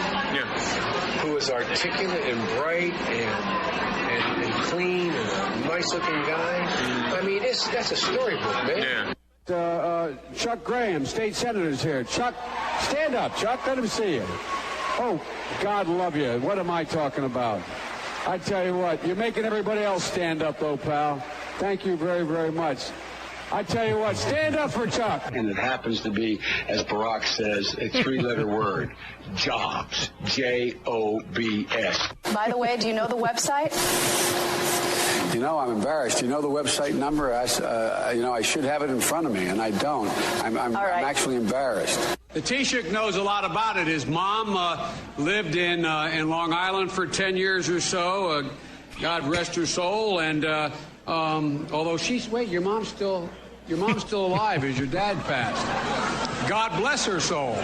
who is articulate and bright and clean and a nice-looking guy. I mean, that's a storybook, man. Chuck Graham, state senator's here. Chuck, stand up, Chuck. Let him see you. Oh, God love you. What am I talking about? I tell you what, you're making everybody else stand up, though, pal. Thank you very, very much. I tell you what, stand up for Chuck. And it happens to be, as Barack says, a three-letter word, jobs, J-O-B-S. By the way, do you know the website? You know, I'm embarrassed. You know the website number? I should have it in front of me, and I don't. I'm actually embarrassed. The Taoiseach knows a lot about it. His mom lived in Long Island for 10 years or so. God rest her soul. And although your mom's still alive as your dad passed. God bless her soul.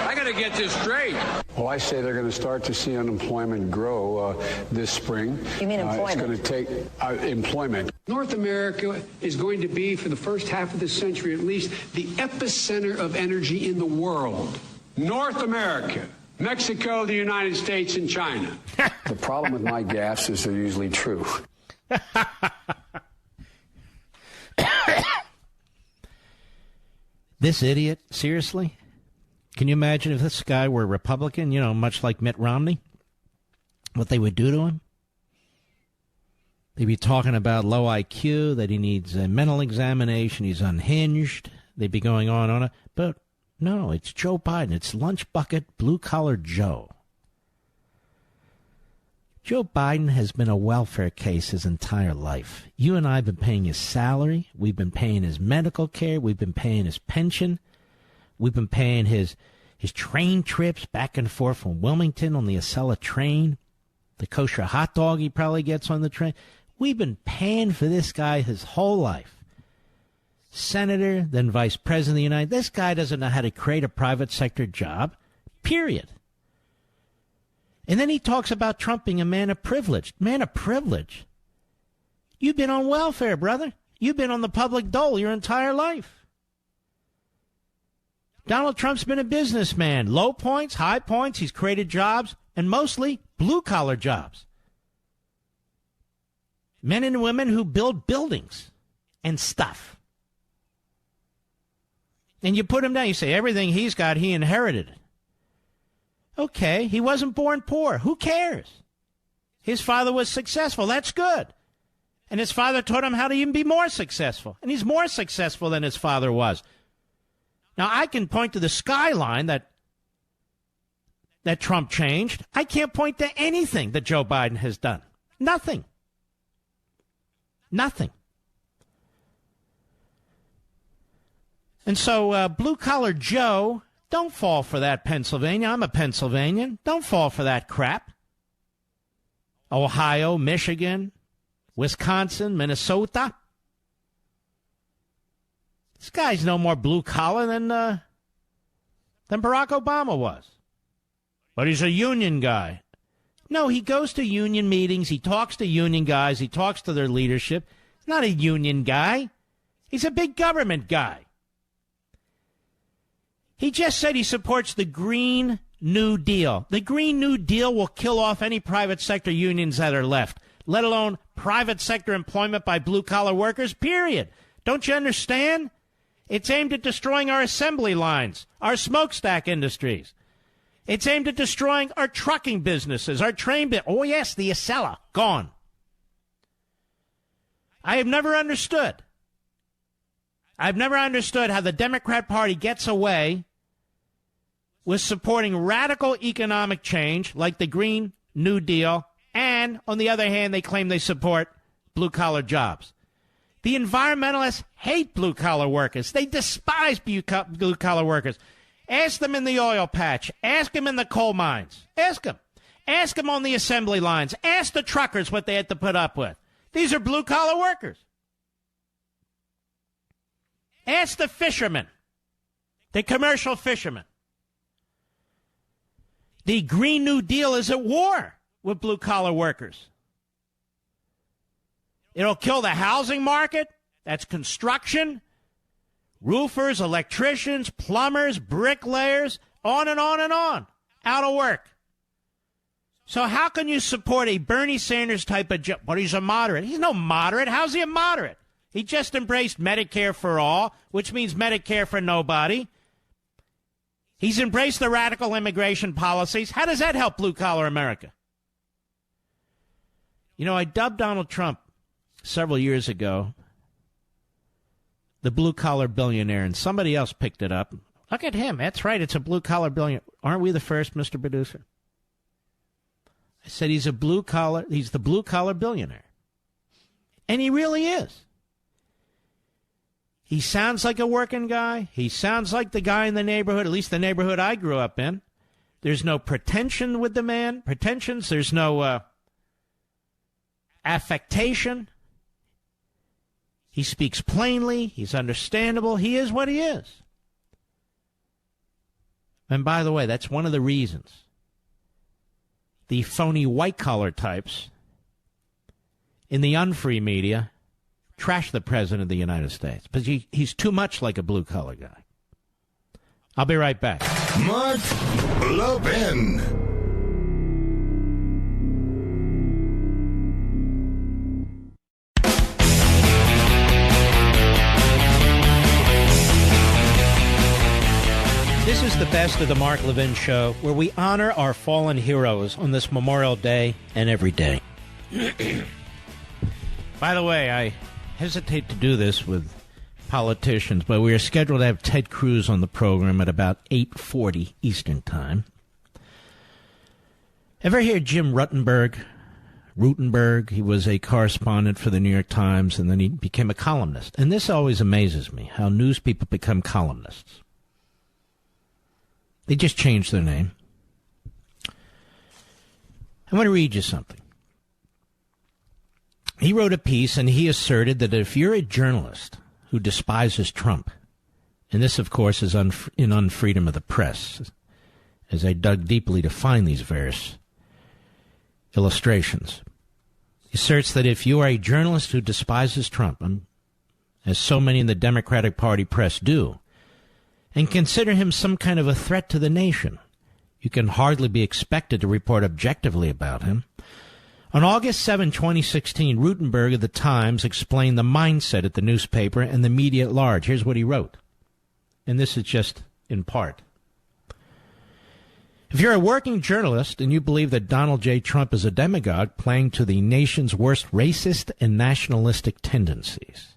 I got to get this straight. Well, I say they're going to start to see unemployment grow this spring. You mean employment? It's going to take employment. North America is going to be, for the first half of this century at least, the epicenter of energy in the world. North America. Mexico, the United States, and China. The problem with my gaffes is they're usually true. This idiot, seriously? Can you imagine if this guy were Republican, much like Mitt Romney? What they would do to him? They'd be talking about low IQ, that he needs a mental examination, he's unhinged. They'd be going on it. But no, it's Joe Biden. It's lunch bucket, blue-collar Joe. Joe Biden has been a welfare case his entire life. You and I have been paying his salary. We've been paying his medical care. We've been paying his pension. We've been paying his train trips back and forth from Wilmington on the Acela train. The kosher hot dog he probably gets on the train. We've been paying for this guy his whole life. Senator, then vice president of the United States. This guy doesn't know how to create a private sector job, period. And then he talks about Trump being a man of privilege. Man of privilege? You've been on welfare, brother. You've been on the public dole your entire life. Donald Trump's been a businessman. Low points, high points. He's created jobs, and mostly blue-collar jobs. Men and women who build buildings and stuff. And you put him down, you say, everything he's got, he inherited. Okay, he wasn't born poor. Who cares? His father was successful. That's good. And his father taught him how to even be more successful. And he's more successful than his father was. Now, I can point to the skyline that Trump changed. I can't point to anything that Joe Biden has done. Nothing. Nothing. And so, blue-collar Joe, don't fall for that, Pennsylvania. I'm a Pennsylvanian. Don't fall for that crap. Ohio, Michigan, Wisconsin, Minnesota. This guy's no more blue-collar than Barack Obama was. But he's a union guy. No, he goes to union meetings. He talks to union guys. He talks to their leadership. He's not a union guy. He's a big government guy. He just said he supports the Green New Deal. The Green New Deal will kill off any private sector unions that are left, let alone private sector employment by blue-collar workers, period. Don't you understand? It's aimed at destroying our assembly lines, our smokestack industries. It's aimed at destroying our trucking businesses, our train Oh, yes, the Acela, gone. I have never understood. I've never understood how the Democrat Party gets away with supporting radical economic change like the Green New Deal, and, on the other hand, they claim they support blue-collar jobs. The environmentalists hate blue-collar workers. They despise blue-collar workers. Ask them in the oil patch. Ask them in the coal mines. Ask them. Ask them on the assembly lines. Ask the truckers what they had to put up with. These are blue-collar workers. Ask the fishermen, the commercial fishermen. The Green New Deal is at war with blue-collar workers. It'll kill the housing market. That's construction, roofers, electricians, plumbers, bricklayers, on and on and on, out of work. So how can you support a Bernie Sanders type of but he's a moderate? He's no moderate. How's he a moderate? He just embraced Medicare for all, which means Medicare for nobody. He's embraced the radical immigration policies. How does that help blue-collar America? You know, I dubbed Donald Trump several years ago the blue-collar billionaire, and somebody else picked it up. Look at him. That's right. It's a blue-collar billionaire. Aren't we the first, Mr. Producer? I said he's the blue-collar billionaire. And he really is. He sounds like a working guy. He sounds like the guy in the neighborhood, at least the neighborhood I grew up in. There's no pretension with the man. Pretensions. There's no affectation. He speaks plainly. He's understandable. He is what he is. And by the way, that's one of the reasons the phony white-collar types in the unfree media trash the President of the United States. But he's too much like a blue-collar guy. I'll be right back. Mark Levin. This is the best of the Mark Levin Show, where we honor our fallen heroes on this Memorial Day and every day. By the way, I hesitate to do this with politicians, but we are scheduled to have Ted Cruz on the program at about 8:40 Eastern Time. Ever hear Jim Rutenberg? He was a correspondent for the New York Times, and then he became a columnist. And this always amazes me, how news people become columnists. They just changed their name. I want to read you something. He wrote a piece, and he asserted that if you're a journalist who despises Trump, and this, of course, is in Unfreedom of the Press, as I dug deeply to find these various illustrations, he asserts that if you are a journalist who despises Trump, as so many in the Democratic Party press do, and consider him some kind of a threat to the nation, you can hardly be expected to report objectively about him. On August 7, 2016, Rutenberg of the Times explained the mindset at the newspaper and the media at large. Here's what he wrote, and this is just in part. If you're a working journalist and you believe that Donald J. Trump is a demagogue playing to the nation's worst racist and nationalistic tendencies,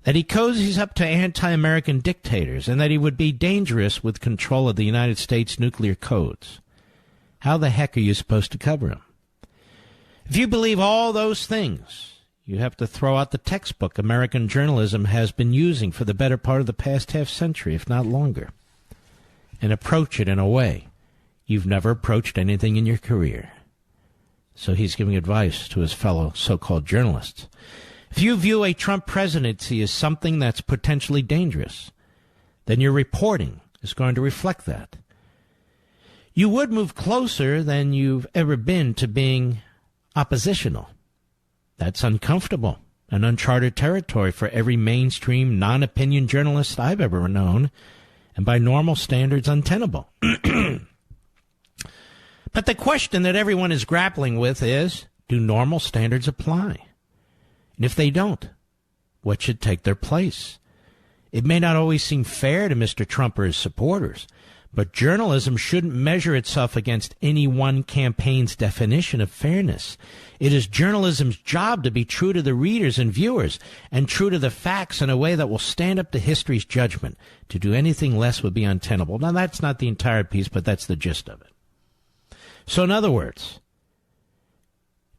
that he cozies up to anti-American dictators, and that he would be dangerous with control of the United States nuclear codes, how the heck are you supposed to cover him? If you believe all those things, you have to throw out the textbook American journalism has been using for the better part of the past half century, if not longer, and approach it in a way you've never approached anything in your career. So he's giving advice to his fellow so-called journalists. If you view a Trump presidency as something that's potentially dangerous, then your reporting is going to reflect that. You would move closer than you've ever been to being oppositional. That's uncomfortable and uncharted territory for every mainstream non-opinion journalist I've ever known, and by normal standards untenable. But the question that everyone is grappling with is, do normal standards apply? And if they don't, what should take their place? It may not always seem fair to Mr. Trump or his supporters, but journalism shouldn't measure itself against any one campaign's definition of fairness. It is journalism's job to be true to the readers and viewers and true to the facts in a way that will stand up to history's judgment. To do anything less would be untenable. Now, that's not the entire piece, but that's the gist of it. So, in other words,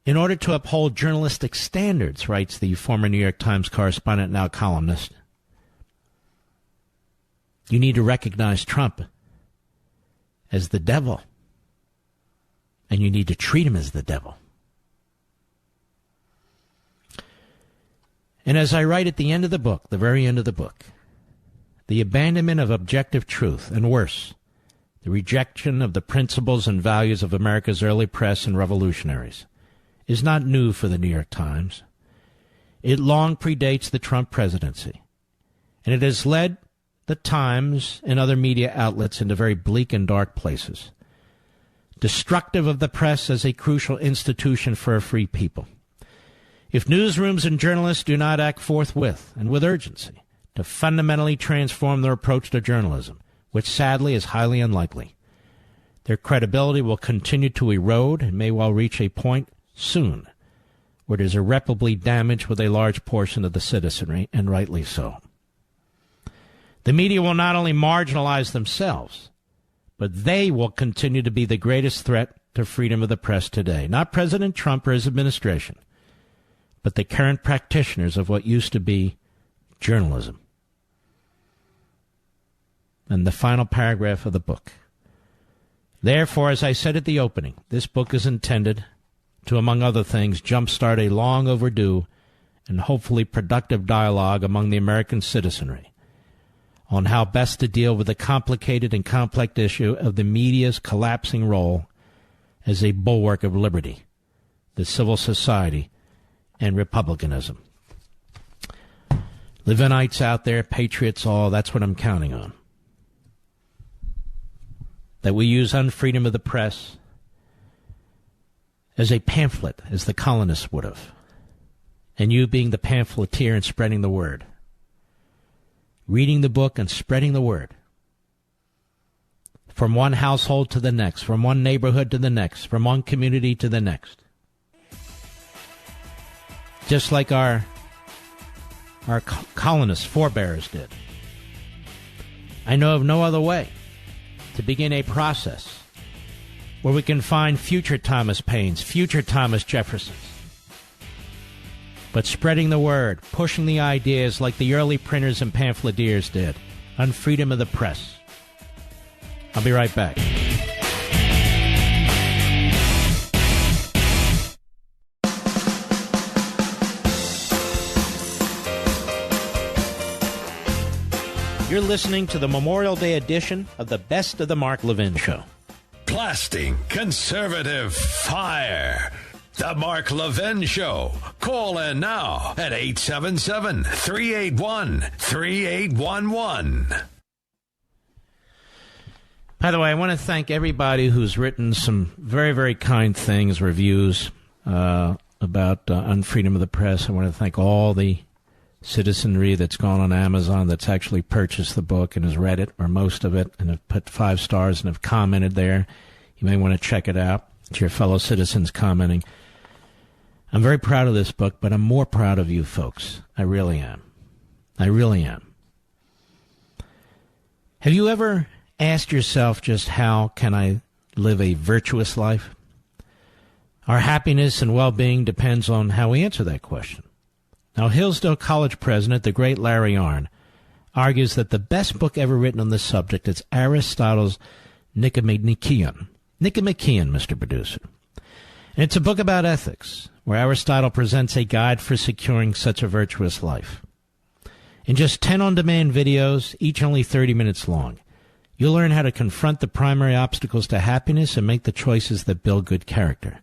in order to uphold journalistic standards, writes the former New York Times correspondent, now columnist, you need to recognize Trump as the devil, and you need to treat him as the devil. And as I write at the end of the book, the very end of the book, the abandonment of objective truth, and worse, the rejection of the principles and values of America's early press and revolutionaries, is not new for the New York Times. It long predates the Trump presidency, and it has led the Times and other media outlets into very bleak and dark places, destructive of the press as a crucial institution for a free people. If newsrooms and journalists do not act forthwith and with urgency to fundamentally transform their approach to journalism, which sadly is highly unlikely, their credibility will continue to erode and may well reach a point soon where it is irreparably damaged with a large portion of the citizenry, and rightly so. The media will not only marginalize themselves, but they will continue to be the greatest threat to freedom of the press today. Not President Trump or his administration, but the current practitioners of what used to be journalism. And the final paragraph of the book. Therefore, as I said at the opening, this book is intended to, among other things, jumpstart a long overdue and hopefully productive dialogue among the American citizenry on how best to deal with the complicated and complex issue of the media's collapsing role as a bulwark of liberty, the civil society, and republicanism. Levinites out there, patriots all, that's what I'm counting on. That we use unfreedom of the press as a pamphlet, as the colonists would have, and you being the pamphleteer and spreading the word. Reading the book and spreading the word. From one household to the next, from one neighborhood to the next, from one community to the next. Just like our colonists, forebears did. I know of no other way to begin a process where we can find future Thomas Paines, future Thomas Jeffersons, but spreading the word, pushing the ideas like the early printers and pamphleteers did, on freedom of the press. I'll be right back. You're listening to the Memorial Day edition of the Best of the Mark Levin Show. Blasting conservative fire. The Mark Levin Show. Call in now at 877-381-3811. By the way, I want to thank everybody who's written some very, very kind things, reviews about unfreedom of the press. I want to thank all the citizenry that's gone on Amazon that's actually purchased the book and has read it, or most of it, and have put 5 stars and have commented there. You may want to check it out. It's your fellow citizens commenting. I'm very proud of this book, but I'm more proud of you folks. I really am. I really am. Have you ever asked yourself just how can I live a virtuous life? Our happiness and well-being depends on how we answer that question. Now, Hillsdale College president, the great Larry Arnn, argues that the best book ever written on this subject is Aristotle's Nicomachean. Nicomachean, Mr. Producer. And it's a book about ethics, where Aristotle presents a guide for securing such a virtuous life. In just 10 on-demand videos, each only 30 minutes long, you'll learn how to confront the primary obstacles to happiness and make the choices that build good character.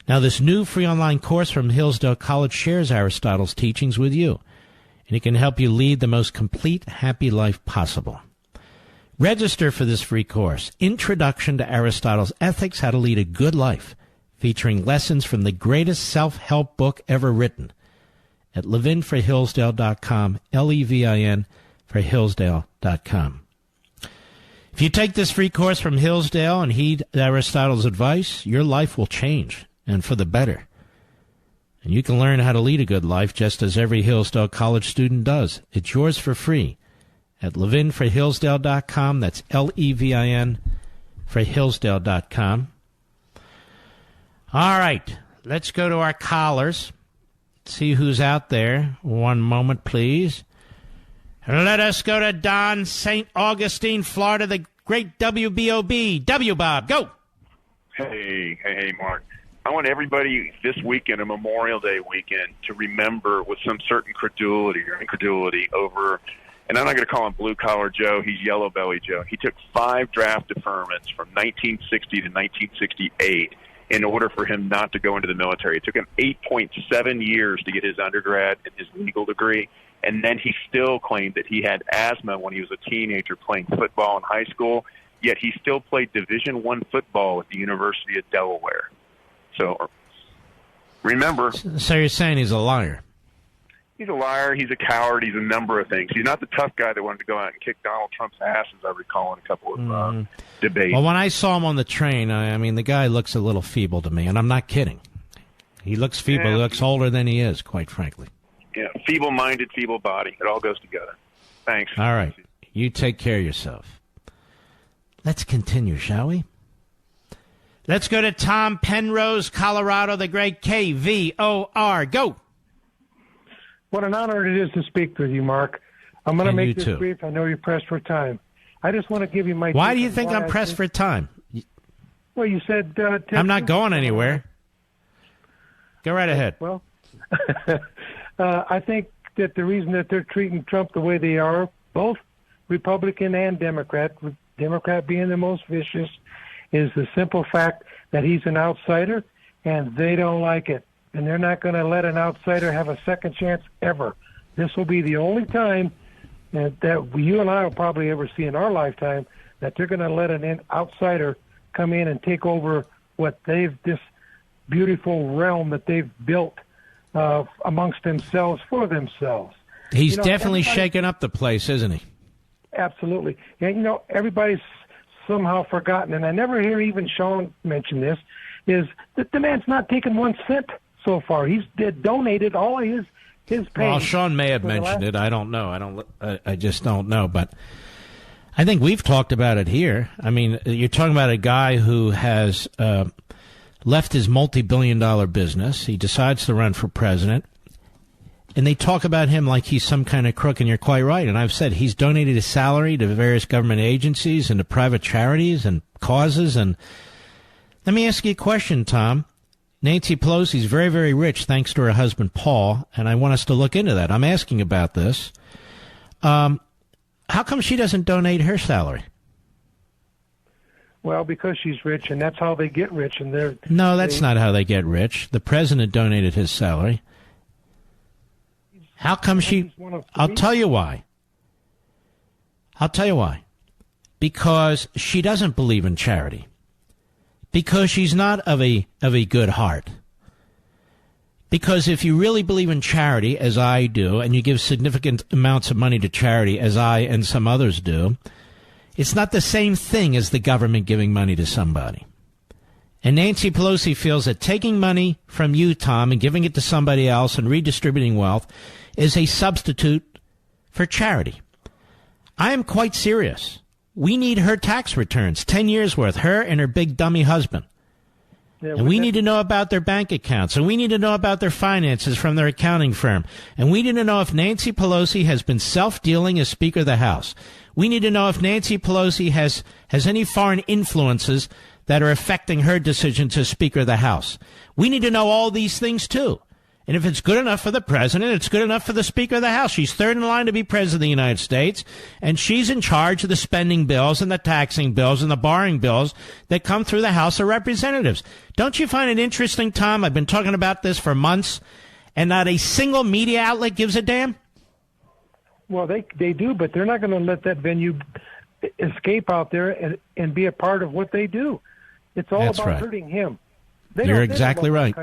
Now, this new free online course from Hillsdale College shares Aristotle's teachings with you, and it can help you lead the most complete, happy life possible. Register for this free course, Introduction to Aristotle's Ethics, How to Lead a Good Life, featuring lessons from the greatest self-help book ever written, at levinforhillsdale.com, Levin for Hillsdale.com. If you take this free course from Hillsdale and heed Aristotle's advice, your life will change, and for the better. And you can learn how to lead a good life just as every Hillsdale College student does. It's yours for free at levinforhillsdale.com. That's Levin for Hillsdale.com. All right, let's go to our callers. See who's out there. One moment, please. Let us go to Don, St. Augustine, Florida, the great WBOB. W-Bob, go. Hey, Mark. I want everybody this weekend, a Memorial Day weekend, to remember with some certain credulity or incredulity over and I'm not going to call him blue-collar Joe, he's yellow-belly Joe. He took 5 draft deferments from 1960 to 1968 in order for him not to go into the military. It took him 8.7 years to get his undergrad and his legal degree, and then he still claimed that he had asthma when he was a teenager playing football in high school, yet he still played Division I football at the University of Delaware. So remember... So you're saying he's a liar? He's a liar. He's a coward. He's a number of things. He's not the tough guy that wanted to go out and kick Donald Trump's ass, as I recall in a couple of debates. Well, when I saw him on the train, I mean, the guy looks a little feeble to me, and I'm not kidding. He looks feeble. He looks older than he is, quite frankly. Yeah, feeble-minded, feeble body. It all goes together. Thanks. All right. You take care of yourself. Let's continue, shall we? Let's go to Tom Penrose, Colorado, the great KVOR. Go. What an honor it is to speak with you, Mark. I'm going to make this brief. I know you're pressed for time. I just want to give you my... Why do you think I'm pressed for time? Well, you said... I'm not going anywhere. Go right ahead. Well, I think that the reason that they're treating Trump the way they are, both Republican and Democrat, with Democrat being the most vicious, is the simple fact that he's an outsider, and they don't like it. And they're not going to let an outsider have a second chance ever. This will be the only time that you and I will probably ever see in our lifetime that they're going to let an outsider come in and take over this beautiful realm that they've built amongst themselves for themselves. He's definitely shaking up the place, isn't he? Absolutely. And, everybody's somehow forgotten, and I never hear even Sean mention this, is that the man's not taken 1 cent so far. He's donated all of his pay. Well, Sean may have mentioned it. I don't know. I just don't know. But I think we've talked about it here. I mean, you're talking about a guy who has left his multi-billion-dollar business. He decides to run for president. And they talk about him like he's some kind of crook, and you're quite right. And I've said he's donated his salary to various government agencies and to private charities and causes. And let me ask you a question, Tom. Nancy Pelosi's very, very rich thanks to her husband, Paul, and I want us to look into that. I'm asking about this. How come she doesn't donate her salary? Well, because she's rich, and that's how they get rich. And No, that's not how they get rich. The president donated his salary. How come she... I'll tell you why. Because she doesn't believe in charity. Because she's not of a good heart. Because if you really believe in charity, as I do, and you give significant amounts of money to charity, as I and some others do, it's not the same thing as the government giving money to somebody. And Nancy Pelosi feels that taking money from you, Tom, and giving it to somebody else and redistributing wealth is a substitute for charity. I am quite serious. We need her tax returns, 10 years worth, her and her big dummy husband. Yeah, and we need to know about their bank accounts, and we need to know about their finances from their accounting firm. And we need to know if Nancy Pelosi has been self-dealing as Speaker of the House. We need to know if Nancy Pelosi has any foreign influences that are affecting her decisions as Speaker of the House. We need to know all these things, too. And if it's good enough for the president, it's good enough for the Speaker of the House. She's third in line to be president of the United States, and she's in charge of the spending bills and the taxing bills and the borrowing bills that come through the House of Representatives. Don't you find it interesting, Tom? I've been talking about this for months, and not a single media outlet gives a damn? Well, they do, but they're not going to let that venue escape out there and be a part of what they do. It's all That's about right. hurting him. You're exactly right.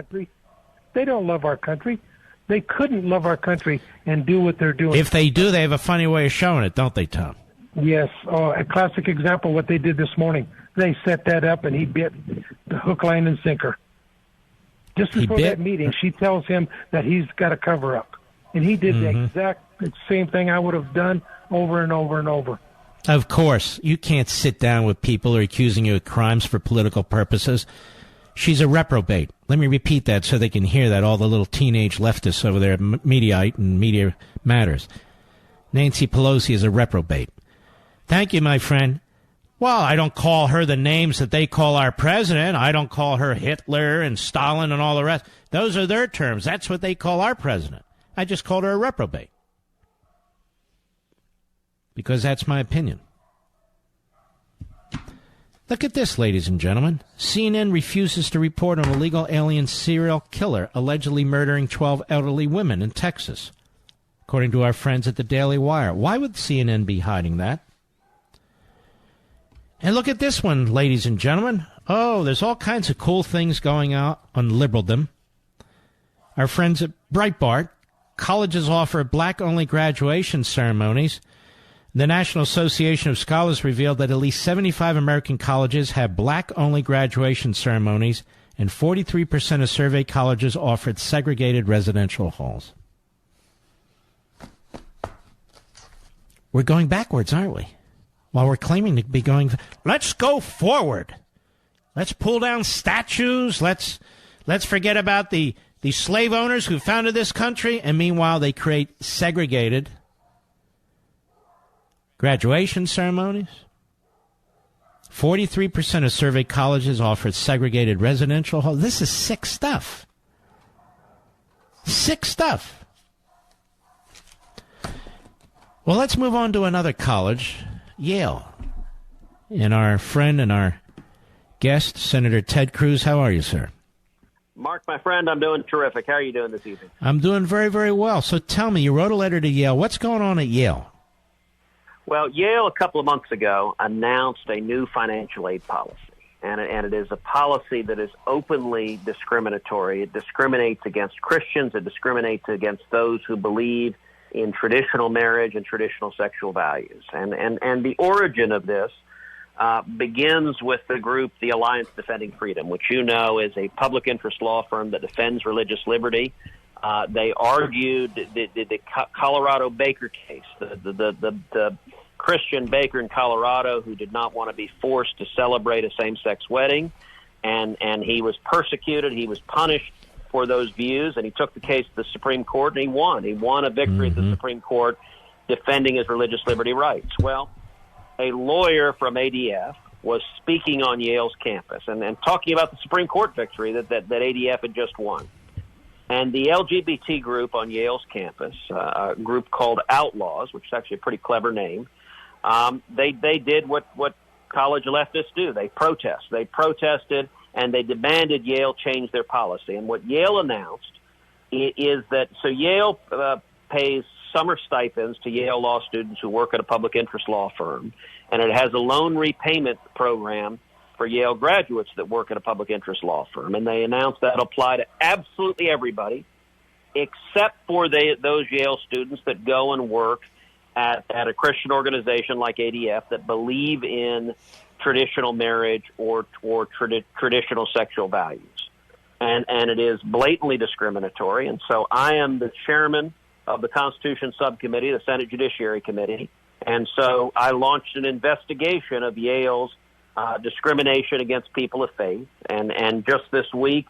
They don't love our country. They couldn't love our country and do what they're doing. If they do, they have a funny way of showing it, don't they, Tom? Yes. Oh, a classic example of what they did this morning. They set that up, and he bit the hook, line, and sinker. Just before that meeting, she tells him that he's got a cover-up. And he did the exact same thing I would have done over and over and over. Of course. You can't sit down with people who are accusing you of crimes for political purposes. She's a reprobate. Let me repeat that so they can hear that, all the little teenage leftists over there at Mediaite and Media Matters. Nancy Pelosi is a reprobate. Thank you, my friend. Well, I don't call her the names that they call our president. I don't call her Hitler and Stalin and all the rest. Those are their terms. That's what they call our president. I just called her a reprobate. because that's my opinion. Look at this, ladies and gentlemen. CNN refuses to report on illegal alien serial killer allegedly murdering 12 elderly women in Texas, according to our friends at the Daily Wire. Why would CNN be hiding that? And look at this one, ladies and gentlemen. Oh, there's all kinds of cool things going on liberaldom. Our friends at Breitbart, colleges offer black-only graduation ceremonies. The National Association of Scholars revealed that at least 75 American colleges have black-only graduation ceremonies, and 43% of surveyed colleges offered segregated residential halls. We're going backwards, aren't we? While we're claiming to be going, let's go forward. Let's pull down statues. Let's forget about the slave owners who founded this country, and meanwhile they create segregated graduation ceremonies. 43% of surveyed colleges offered segregated residential halls. This is sick stuff. Sick stuff. Well, let's move on to another college, Yale. And our friend and our guest, Senator Ted Cruz. How are you, sir? Mark, my friend, I'm doing terrific. How are you doing this evening? I'm doing very, very well. So tell me, you wrote a letter to Yale. What's going on at Yale? Well, Yale, a couple of months ago, announced a new financial aid policy, and it is a policy that is openly discriminatory. It discriminates against Christians. It discriminates against those who believe in traditional marriage and traditional sexual values. And the origin of this begins with the group, the Alliance Defending Freedom, which you know is a public interest law firm that defends religious liberty. They argued the Colorado Baker case, the Christian baker in Colorado who did not want to be forced to celebrate a same-sex wedding, and he was persecuted. He was punished for those views, and he took the case to the Supreme Court, and he won. He won a victory at the Supreme Court defending his religious liberty rights. Well, a lawyer from ADF was speaking on Yale's campus and talking about the Supreme Court victory that ADF had just won. And the LGBT group on Yale's campus, a group called Outlaws, which is actually a pretty clever name, they did what college leftists do. They protest. They protested, and they demanded Yale change their policy. And what Yale announced is that, so Yale pays summer stipends to Yale law students who work at a public interest law firm, and it has a loan repayment program for Yale graduates that work at a public interest law firm. And they announced that apply to absolutely everybody except for those Yale students that go and work at a Christian organization like ADF that believe in traditional marriage or traditional sexual values. And it is blatantly discriminatory. And so I am the chairman of the Constitution Subcommittee, the Senate Judiciary Committee. And so I launched an investigation of Yale's discrimination against people of faith, and just this week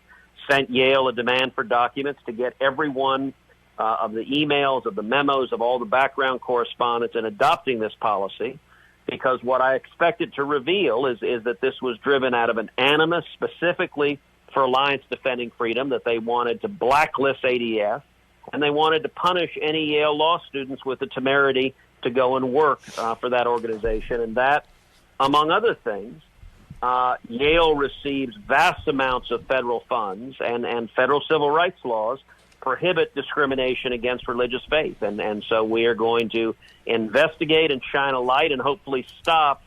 sent Yale a demand for documents to get every one of the emails, of the memos, of all the background correspondence in adopting this policy, because what I expected to reveal is that this was driven out of an animus specifically for Alliance Defending Freedom, that they wanted to blacklist ADF, and they wanted to punish any Yale law students with the temerity to go and work for that organization. And that, among other things, Yale receives vast amounts of federal funds, and federal civil rights laws prohibit discrimination against religious faith. And so we are going to investigate and shine a light and hopefully stop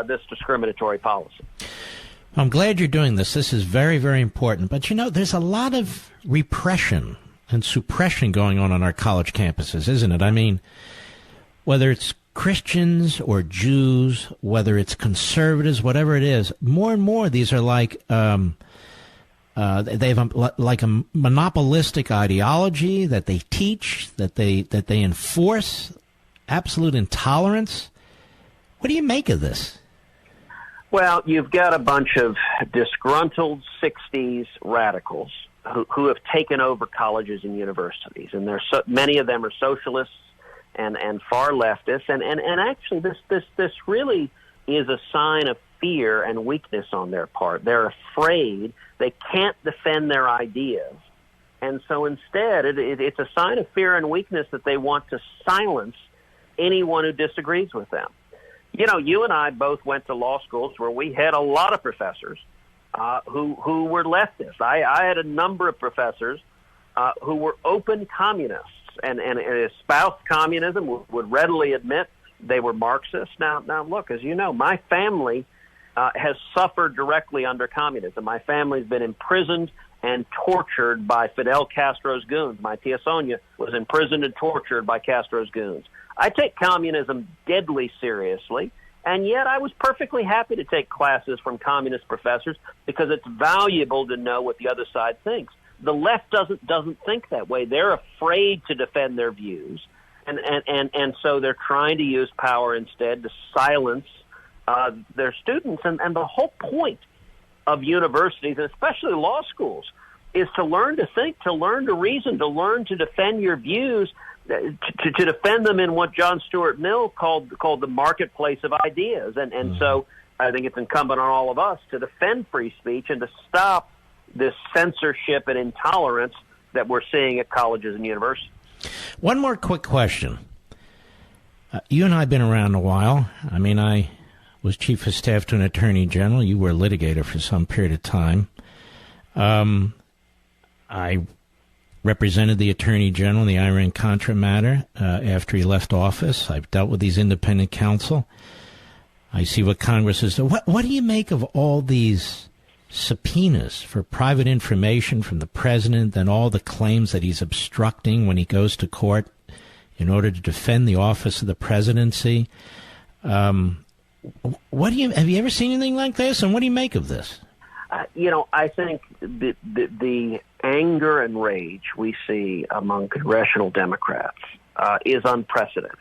this discriminatory policy. I'm glad you're doing this. This is very, very important. But, you know, there's a lot of repression and suppression going on our college campuses, isn't it? I mean, whether it's Christians or Jews, whether it's conservatives, whatever it is, more and more these are like they have like a monopolistic ideology that they teach, that they enforce, absolute intolerance. What do you make of this? Well, you've got a bunch of disgruntled 60s radicals who have taken over colleges and universities, and many of them are socialists and far leftists, and actually this really is a sign of fear and weakness on their part. They're afraid. They can't defend their ideas, and so instead it's a sign of fear and weakness that they want to silence anyone who disagrees with them. You know, you and I both went to law schools where we had a lot of professors who were leftists. I had a number of professors who were open communists and espoused communism, would readily admit they were Marxists. Now, look, as you know, my family has suffered directly under communism. My family's been imprisoned and tortured by Fidel Castro's goons. My tia Sonia was imprisoned and tortured by Castro's goons. I take communism deadly seriously, and yet I was perfectly happy to take classes from communist professors because it's valuable to know what the other side thinks. The left doesn't think that way. They're afraid to defend their views, and so they're trying to use power instead to silence their students. And the whole point of universities, and especially law schools, is to learn to think, to learn to reason, to learn to defend your views, to defend them in what John Stuart Mill called the marketplace of ideas. And so I think it's incumbent on all of us to defend free speech and to stop this censorship and intolerance that we're seeing at colleges and universities. One more quick question. You and I have been around a while. I mean, I was chief of staff to an attorney general. You were a litigator for some period of time. I represented the attorney general in the Iran-Contra matter after he left office. I've dealt with these independent counsel. I see what Congress is doing. What do you make of all these subpoenas for private information from the president and all the claims that he's obstructing when he goes to court in order to defend the office of the presidency? Have you ever seen anything like this, and what do you make of this? I think the anger and rage we see among congressional Democrats is unprecedented,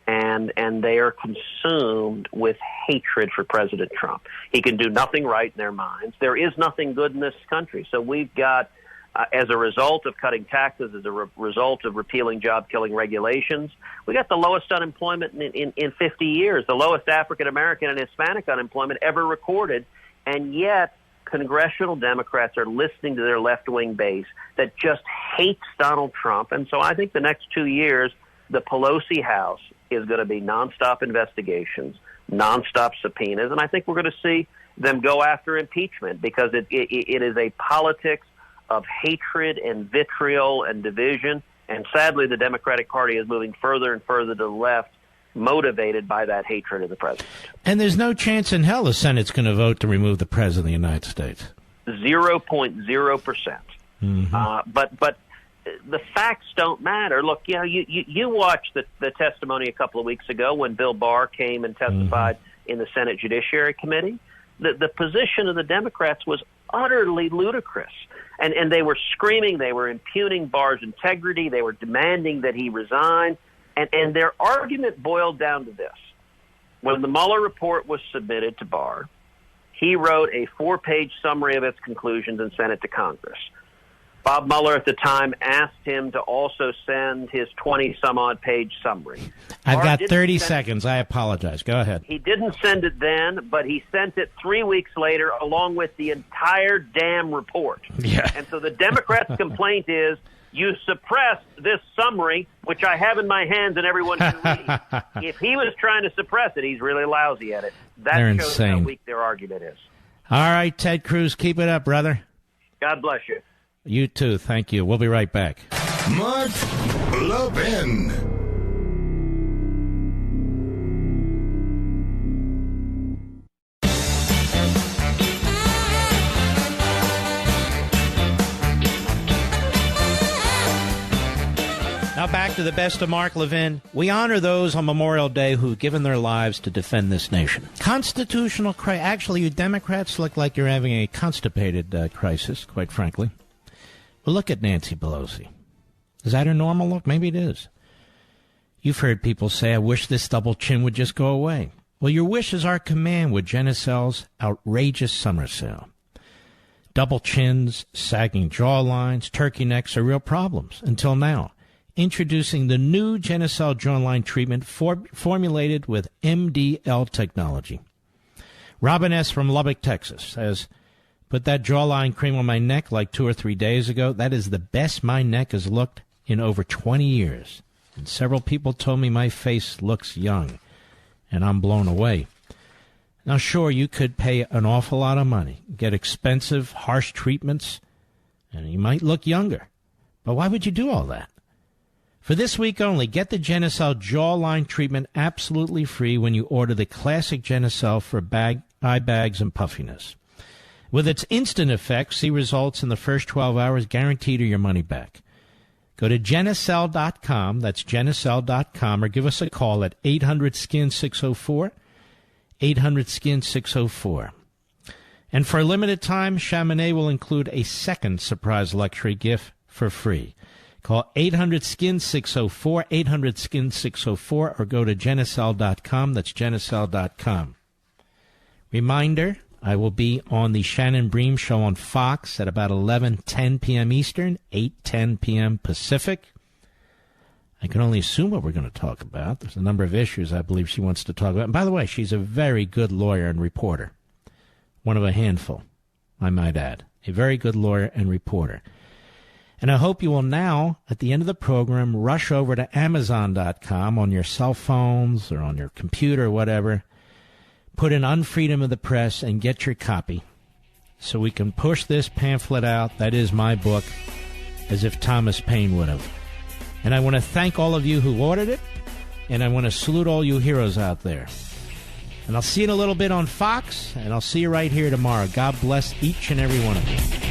and they are consumed with hatred for President Trump. He can do nothing right in their minds. There is nothing good in this country. So we've got, as a result of cutting taxes, as a result of repealing job-killing regulations, we got the lowest unemployment in 50 years, the lowest African-American and Hispanic unemployment ever recorded, and yet congressional Democrats are listening to their left-wing base that just hates Donald Trump. And so I think the next 2 years, the Pelosi House is going to be nonstop investigations, nonstop subpoenas, and I think we're going to see them go after impeachment because it is a politics of hatred and vitriol and division. And sadly, the Democratic Party is moving further and further to the left, motivated by that hatred of the president. And there's no chance in hell the Senate's going to vote to remove the president of the United States. 0.0%. Mm-hmm. But the facts don't matter. Look, you watched the testimony a couple of weeks ago when Bill Barr came and testified in the Senate Judiciary Committee. The position of the Democrats was utterly ludicrous. And they were screaming, they were impugning Barr's integrity, they were demanding that he resign. And their argument boiled down to this. When the Mueller report was submitted to Barr, he wrote a 4-page summary of its conclusions and sent it to Congress. Bob Mueller at the time asked him to also send his 20-some-odd page summary. I've got 30 seconds. I apologize. Go ahead. He didn't send it then, but he sent it 3 weeks later along with the entire damn report. Yeah. And so the Democrats' complaint is, you suppressed this summary, which I have in my hands and everyone can read. If he was trying to suppress it, he's really lousy at it. That They're shows insane. how weak their argument is. All right, Ted Cruz, keep it up, brother. God bless you. You too. Thank you. We'll be right back. Mark Levin. Now back to the best of Mark Levin. We honor those on Memorial Day who've given their lives to defend this nation. Constitutional crisis. Actually, you Democrats look like you're having a constipated crisis, quite frankly. But look at Nancy Pelosi. Is that her normal look? Maybe it is. You've heard people say, I wish this double chin would just go away. Well, your wish is our command with Genucel's outrageous summer sale. Double chins, sagging jawlines, turkey necks are real problems until now. Introducing the new Genucel jawline treatment formulated with MDL technology. Robin S. from Lubbock, Texas says, put that jawline cream on my neck like 2 or 3 days ago. That is the best my neck has looked in over 20 years. And several people told me my face looks young, and I'm blown away. Now, sure, you could pay an awful lot of money, get expensive, harsh treatments, and you might look younger. But why would you do all that? For this week only, get the Genucel jawline treatment absolutely free when you order the classic Genucel for eye bags and puffiness. With its instant effect, see results in the first 12 hours, guaranteed, or your money back. Go to Genucel.com, that's Genucel.com, or give us a call at 800-SKIN-604, 800-SKIN-604. And for a limited time, Chamonix will include a second surprise luxury gift for free. Call 800-SKIN-604, 800-SKIN-604, or go to Genucel.com, that's Genucel.com. Reminder, I will be on the Shannon Bream Show on Fox at about 11:10 p.m. Eastern, 8:10 p.m. Pacific. I can only assume what we're going to talk about. There's a number of issues I believe she wants to talk about. And by the way, she's a very good lawyer and reporter. One of a handful, I might add. A very good lawyer and reporter. And I hope you will now, at the end of the program, rush over to Amazon.com on your cell phones or on your computer or whatever. Put in Unfreedom of the Press and get your copy so we can push this pamphlet out. That is my book, as if Thomas Paine would have. And I want to thank all of you who ordered it, and I want to salute all you heroes out there. And I'll see you in a little bit on Fox, and I'll see you right here tomorrow. God bless each and every one of you.